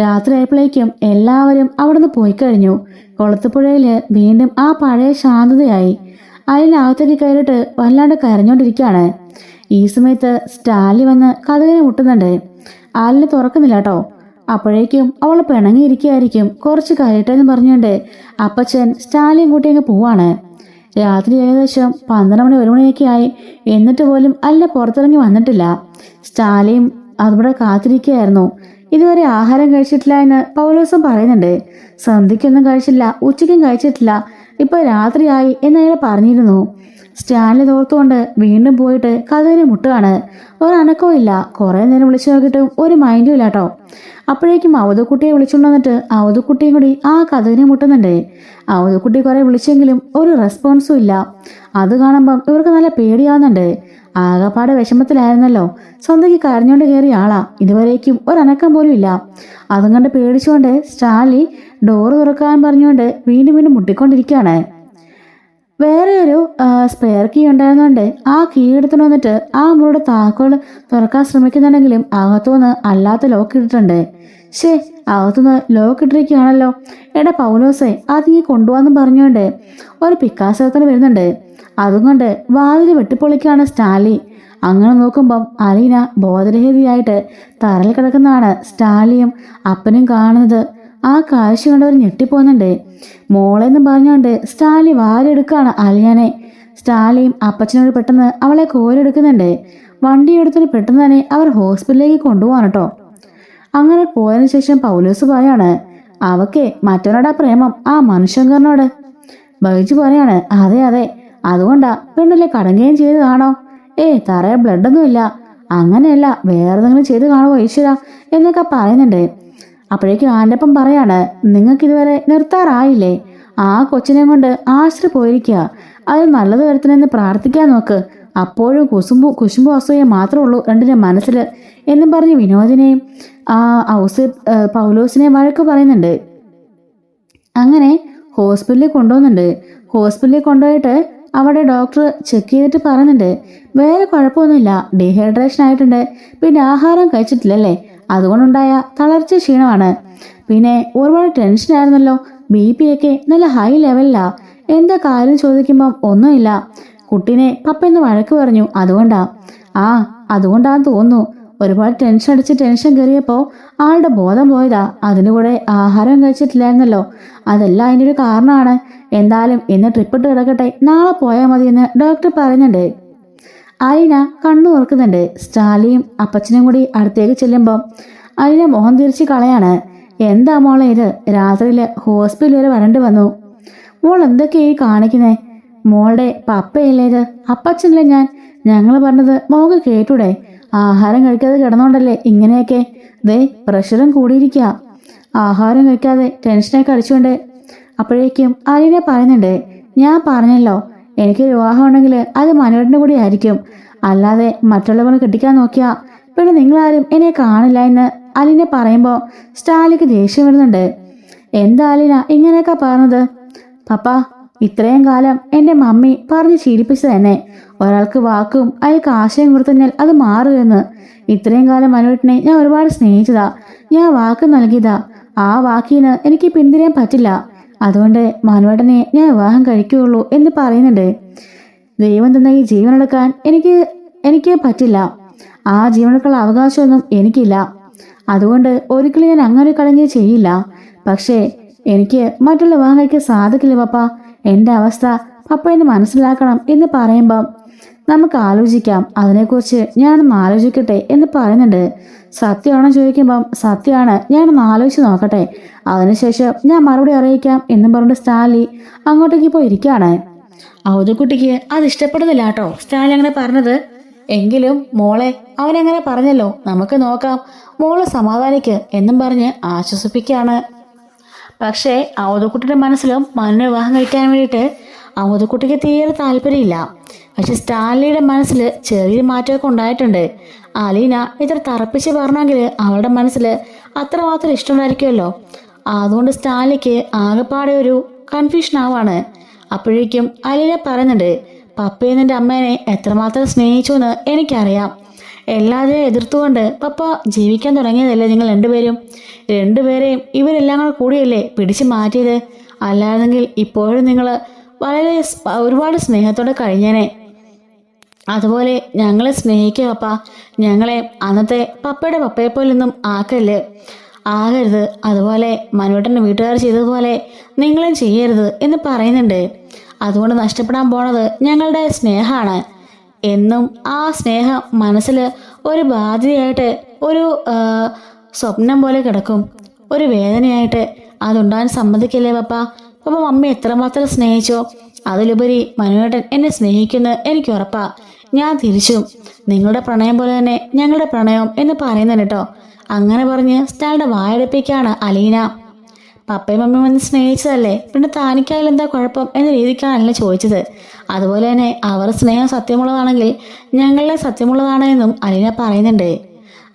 [SPEAKER 1] രാത്രി ആയപ്പോഴേക്കും എല്ലാവരും അവിടുന്ന് പോയി കഴിഞ്ഞു. കൊളത്തുപുഴയിൽ വീണ്ടും ആ പഴയ ശാന്തതയായി. അലീന അകത്തേക്ക് കയറിയിട്ട് വല്ലാണ്ട് കരഞ്ഞോണ്ടിരിക്കുകയാണ്. ഈ സമയത്ത് സ്റ്റാലി വന്ന് കതകിനെ മുട്ടുന്നുണ്ട്. അലീന തുറക്കുന്നില്ല കേട്ടോ. അപ്പോഴേക്കും അവൾ പിണങ്ങിയിരിക്കുകയായിരിക്കും, കുറച്ച് കഴിയട്ടെന്ന് പറഞ്ഞുകൊണ്ട് അപ്പച്ചൻ സ്റ്റാലിയും കൂട്ടി അങ്ങ് പോവാണ്. രാത്രി ഏകദേശം 12 മണി 1 മണിയൊക്കെ ആയി. എന്നിട്ട് പോലും അല്ല പുറത്തിറങ്ങി വന്നിട്ടില്ല. സ്റ്റാലിയും അവിടെ കാത്തിരിക്കുകയായിരുന്നു. ഇതുവരെ ആഹാരം കഴിച്ചിട്ടില്ല എന്ന് പൗലോസും പറയുന്നുണ്ട്. സന്ധ്യയ്ക്കൊന്നും കഴിച്ചില്ല, ഉച്ചയ്ക്കും കഴിച്ചിട്ടില്ല, ഇപ്പൊ രാത്രിയായി എന്നയാൾ പറഞ്ഞിരുന്നു. സ്റ്റാലിനെ തോർത്തുകൊണ്ട് വീണ്ടും പോയിട്ട് കതകിനെ മുട്ടുകയാണ്. ഒരനക്കവും ഇല്ല. കുറേ നേരം വിളിച്ചു നോക്കിയിട്ടും ഒരു മൈൻഡും ഇല്ല കേട്ടോ. അപ്പോഴേക്കും ഔതുക്കുട്ടിയെ വിളിച്ചുകൊണ്ട് വന്നിട്ട് ഔതുക്കുട്ടിയും കൂടി ആ കതകിനെ മുട്ടുന്നുണ്ട്. ഔതുക്കുട്ടി കുറെ വിളിച്ചെങ്കിലും ഒരു റെസ്പോൺസും ഇല്ല. അത് കാണുമ്പം ഇവർക്ക് നല്ല പേടിയാവുന്നുണ്ട്. ആകെപ്പാടെ വിഷമത്തിലായിരുന്നല്ലോ. സ്വന്തയ്ക്ക് കരഞ്ഞോണ്ട് കയറിയ ആളാ, ഇതുവരേക്കും ഒരനക്കം പോലും ഇല്ല. അതും കണ്ട് പേടിച്ചുകൊണ്ട് സ്റ്റാലി ഡോറ് തുറക്കാൻ പറഞ്ഞുകൊണ്ട് വീണ്ടും വീണ്ടും മുട്ടിക്കൊണ്ടിരിക്കുകയാണ്. വേറെ ഒരു സ്പെയർ കീ ഉണ്ടായിരുന്നുകൊണ്ട് ആ കീ എടുത്തുകൊണ്ട് വന്നിട്ട് ആ മുറിയുടെ താക്കോൽ തുറക്കാൻ ശ്രമിക്കുന്നുണ്ടെങ്കിലും അകത്തുനിന്ന് അല്ലാത്ത ലോക്ക് ഇട്ടിട്ടുണ്ട്. ശേ, അകത്തുനിന്ന് ലോക്ക് ഇട്ടിരിക്കുകയാണല്ലോ. എടാ പൗലോസെ, അത് നീ കൊണ്ടുപോകാന്ന് പറഞ്ഞുകൊണ്ട് ഒരു പിക്കാസത്തിന് വരുന്നുണ്ട്. അതുകൊണ്ട് വാതിൽ വെട്ടിപ്പൊളിക്കാണ് സ്റ്റാലി. അങ്ങനെ നോക്കുമ്പം അലീന ബോധരഹിതയായിട്ട് തറയിൽ കിടക്കുന്നതാണ് സ്റ്റാലിയും അപ്പനും കാണുന്നത്. ആ കാഴ്ച കണ്ടവർ ഞെട്ടിപ്പോകുന്നുണ്ട്. മോളെന്ന് പറഞ്ഞുകൊണ്ട് സ്റ്റാലി വാരെടുക്കുകയാണ് അലിയാനെ. സ്റ്റാലിയും അപ്പച്ചനോട് പെട്ടെന്ന് അവളെ കോരെടുക്കുന്നുണ്ട്. വണ്ടി എടുത്തിട്ട് പെട്ടെന്ന് തന്നെ അവർ ഹോസ്പിറ്റലിലേക്ക് കൊണ്ടുപോകാൻ കേട്ടോ. അങ്ങനെ പോയതിനു ശേഷം പൗലോസ് പറയാണ്, അവക്കെ മറ്റവനോടാ പ്രേമം, ആ മനുഷ്യങ്കറിനോട്. ബൈജു പറയാണ്, അതെ അതെ, അതുകൊണ്ടാ പെണ്ണിലെ കടങ്ങുകയും ചെയ്ത് കാണോ. തറയെ ബ്ലഡൊന്നും ഇല്ല, അങ്ങനെയല്ല വേറെ എന്തെങ്കിലും ചെയ്ത് കാണുമോ ഈശ്വര എന്നൊക്കെ പറയുന്നുണ്ട്. അപ്പോഴേക്കും ആൻ്റപ്പം പറയാണ്, നിങ്ങൾക്ക് ഇതുവരെ നിർത്താറായില്ലേ? ആ കൊച്ചിനെ കൊണ്ട് ആശ്രയി പോയിരിക്കുക. അത് നല്ലത് വരുത്തണമെന്ന് പ്രാർത്ഥിക്കാൻ നോക്ക്. അപ്പോഴും കുശുമ്പും അസൂയ മാത്രമേ ഉള്ളൂ രണ്ടിൻ്റെ മനസ്സിൽ എന്നും പറഞ്ഞ് വിനോദിനെയും പൗലോസിനെയും വഴക്ക് പറയുന്നുണ്ട്. അങ്ങനെ ഹോസ്പിറ്റലിൽ കൊണ്ടുപോകുന്നുണ്ട്. ഹോസ്പിറ്റലിൽ കൊണ്ടുപോയിട്ട് അവിടെ ഡോക്ടർ ചെക്ക് ചെയ്തിട്ട് പറയുന്നുണ്ട്, വേറെ കുഴപ്പമൊന്നുമില്ല, ഡീഹൈഡ്രേഷൻ ആയിട്ടുണ്ട്, പിന്നെ ആഹാരം കഴിച്ചിട്ടില്ലല്ലേ, അതുകൊണ്ടുണ്ടായ തളർച്ച ക്ഷീണമാണ്. പിന്നെ ഒരുപാട് ടെൻഷനായിരുന്നല്ലോ, BP ഒക്കെ നല്ല ഹൈ ലെവലിലാ. എന്താ കാര്യം ചോദിക്കുമ്പം ഒന്നുമില്ല, കുട്ടീനെ പപ്പയെന്ന് വഴക്ക് പറഞ്ഞു, അതുകൊണ്ടാന്ന് തോന്നുന്നു. ഒരുപാട് ടെൻഷൻ കയറിയപ്പോൾ ആളുടെ ബോധം പോയതാ. അതിൻ്റെ കൂടെ ആഹാരം കഴിച്ചിട്ടില്ലായിരുന്നല്ലോ, അതെല്ലാം അതിൻ്റെ ഒരു കാരണമാണ്. എന്തായാലും ഇന്ന് ട്രിപ്പിട്ട് കിടക്കട്ടെ, നാളെ പോയാൽ മതിയെന്ന് ഡോക്ടർ പറയുന്നുണ്ട്. അലീന കണ്ണു തുറക്കുന്നുണ്ട്. സ്റ്റാലിയും അപ്പച്ചനും കൂടി അടുത്തേക്ക് ചെല്ലുമ്പോൾ അലീന മോഹം തിരിച്ച് കളയാണ്. എന്താ മോളെ ഇത്, രാത്രിയിൽ ഹോസ്പിറ്റൽ വരെ വരേണ്ടി വന്നു. മോൾ എന്തൊക്കെയായി കാണിക്കുന്നേ? മോളുടെ പപ്പയല്ലേ ഇത്, അപ്പച്ചനല്ലേ ഞാൻ. ഞങ്ങൾ പറഞ്ഞത് മോൾക്ക് കേട്ടൂടെ? ആഹാരം കഴിക്കാതെ കിടന്നോണ്ടല്ലേ ഇങ്ങനെയൊക്കെ. പ്രഷറും കൂടിയിരിക്കുക, ആഹാരം കഴിക്കാതെ ടെൻഷനൊക്കെ അടിച്ചുകൊണ്ട്. അപ്പോഴേക്കും അലീന പറയുന്നുണ്ട്, ഞാൻ പറഞ്ഞല്ലോ, എനിക്ക് വിവാഹം ഉണ്ടെങ്കിൽ അത് മനുവേട്ടൻ്റെ കൂടി ആയിരിക്കും, അല്ലാതെ മറ്റുള്ളവരെ കെട്ടിക്കാൻ നോക്കിയാ പിന്നെ നിങ്ങളാരും എന്നെ കാണില്ല എന്ന് അലീന പറയുമ്പോൾ സ്റ്റാലിക്ക് ദേഷ്യം വരുന്നുണ്ട്. എന്താ അലീന ഇങ്ങനെയൊക്കെ പറഞ്ഞത്? പപ്പ, ഇത്രയും കാലം എൻ്റെ മമ്മി പറഞ്ഞ് ശീലിപ്പിച്ചത് തന്നെ, ഒരാൾക്ക് വാക്കും അയാൾക്ക് ആശയം കൊടുത്തുകഴിഞ്ഞാൽ അത് മാറുമെന്ന്. ഇത്രയും കാലം മനുവേട്ടനെ ഞാൻ ഒരുപാട് സ്നേഹിച്ചതാ, ഞാൻ വാക്ക് നൽകിയതാ. ആ വാക്കിന് എനിക്ക് പിന്തിരിയാൻ പറ്റില്ല. അതുകൊണ്ട് മനുവേട്ടനെ ഞാൻ വിവാഹം കഴിക്കുകയുള്ളൂ എന്ന് പറയുന്നുണ്ട്. ദൈവം തന്ന ഈ ജീവനെടുക്കാൻ എനിക്ക് പറ്റില്ല. ആ ജീവനെടുക്കാനുള്ള അവകാശമൊന്നും എനിക്കില്ല. അതുകൊണ്ട് ഒരിക്കലും ഞാൻ അങ്ങനെ കളഞ്ഞ് ചെയ്യില്ല. പക്ഷേ എനിക്ക് മറ്റുള്ള വിവാഹം കഴിക്കാൻ സാധിക്കില്ല പപ്പ. എൻ്റെ അവസ്ഥ പപ്പ എന്ന് മനസ്സിലാക്കണം എന്ന് പറയുമ്പം നമുക്ക് ആലോചിക്കാം, അതിനെക്കുറിച്ച് ഞാനൊന്ന് ആലോചിക്കട്ടെ എന്ന് പറയുന്നുണ്ട്. സത്യമാണോ ചോദിക്കുമ്പം സത്യമാണ്, ഞാനൊന്ന് ആലോചിച്ച് നോക്കട്ടെ, അതിനുശേഷം ഞാൻ മറുപടി അറിയിക്കാം എന്നും പറഞ്ഞിട്ട് സ്റ്റാലി അങ്ങോട്ടേക്ക് പോയി ഇരിക്കുകയാണ്. ഔദുക്കുട്ടിക്ക് അത് ഇഷ്ടപ്പെടുന്നില്ല കേട്ടോ സ്റ്റാലി അങ്ങനെ പറഞ്ഞത്. എങ്കിലും മോളെ അവനങ്ങനെ പറഞ്ഞല്ലോ, നമുക്ക് നോക്കാം, മോളെ സമാധാനിക്ക് എന്നും പറഞ്ഞ് ആശ്വസിപ്പിക്കുകയാണ്. പക്ഷേ ഔദുക്കുട്ടിയുടെ മനസ്സിലും മനുവിനെ വിവാഹം കഴിക്കാൻ വേണ്ടിയിട്ട് ഔദുക്കുട്ടിക്ക് തീരെ താല്പര്യമില്ല. പക്ഷെ സ്റ്റാലിയുടെ മനസ്സിൽ ചെറിയൊരു മാറ്റമൊക്കെ ഉണ്ടായിട്ടുണ്ട്. അലീന ഇത്ര തറപ്പിച്ച് പറഞ്ഞെങ്കിൽ അവളുടെ മനസ്സിൽ അത്രമാത്രം ഇഷ്ടമുണ്ടായിരിക്കുമല്ലോ. അതുകൊണ്ട് സ്റ്റാലിക്ക് ആകെപ്പാടെ ഒരു കൺഫ്യൂഷൻ ആവാണ്. അപ്പോഴേക്കും അലീന പറയുന്നുണ്ട്, പപ്പയെ നിന്റെ അമ്മേനെ എത്രമാത്രം സ്നേഹിച്ചു എന്ന് എനിക്കറിയാം. എല്ലാവരെയും എതിർത്തുകൊണ്ട് പപ്പ ജീവിക്കാൻ തുടങ്ങിയതല്ലേ നിങ്ങൾ രണ്ടുപേരെയും ഇവരെല്ലാം കൂടിയല്ലേ പിടിച്ചു മാറ്റിയത്. അല്ലായിരുന്നെങ്കിൽ ഇപ്പോഴും നിങ്ങൾ ഒരുപാട് സ്നേഹത്തോടെ കഴിഞ്ഞേനെ. അതുപോലെ ഞങ്ങളെ സ്നേഹിക്കുക പപ്പ, ഞങ്ങളെ അന്നത്തെ പപ്പയുടെ പപ്പയെപ്പോലൊന്നും ആകരുത്. അതുപോലെ മനുവേട്ടൻ്റെ വീട്ടുകാർ ചെയ്തതുപോലെ നിങ്ങളും ചെയ്യരുത് എന്ന് പറയുന്നുണ്ട്. അതുകൊണ്ട് നഷ്ടപ്പെടാൻ പോണത് ഞങ്ങളുടെ സ്നേഹമാണ് എന്നും ആ സ്നേഹം മനസ്സിൽ ഒരു ബാധ്യതയായിട്ട് ഒരു സ്വപ്നം പോലെ കിടക്കും, ഒരു വേദനയായിട്ട്. അതുണ്ടാകാൻ സമ്മതിക്കില്ലേ പപ്പ. പപ്പ മമ്മി എത്രമാത്രം സ്നേഹിച്ചോ അതിലുപരി മനുവേട്ടൻ എന്നെ സ്നേഹിക്കുന്ന എനിക്ക് ഉറപ്പാ. ഞാൻ തിരിച്ചും നിങ്ങളുടെ പ്രണയം പോലെ തന്നെ ഞങ്ങളുടെ പ്രണയം എന്ന് പറയുന്നുണ്ട് കേട്ടോ. അങ്ങനെ പറഞ്ഞ് സ്റ്റാളുടെ വായടപ്പിക്കാണ് അലീന. പപ്പയും മമ്മിയും വന്ന് സ്നേഹിച്ചതല്ലേ, പിന്നെ താനിക്കായാലും എന്താ കുഴപ്പം എന്ന രീതിക്കാണല്ലോ ചോദിച്ചത്. അതുപോലെ തന്നെ അവർ സ്നേഹം സത്യമുള്ളതാണെങ്കിൽ ഞങ്ങളുടെ സത്യമുള്ളതാണ് എന്നും അലീന പറയുന്നുണ്ട്.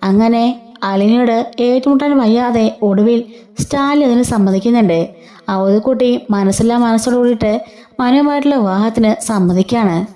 [SPEAKER 1] അങ്ങനെ അലീനയോട് ഏറ്റുമുട്ടാൻ വയ്യാതെ ഒടുവിൽ സ്റ്റാലിൻ അതിന് സമ്മതിക്കുന്നുണ്ട്. അവധക്കുട്ടി മനസ്സില്ലാ മനസ്സോട് കൂടിയിട്ട് മനുവുമായിട്ടുള്ള വിവാഹത്തിന് സമ്മതിക്കുകയാണ്.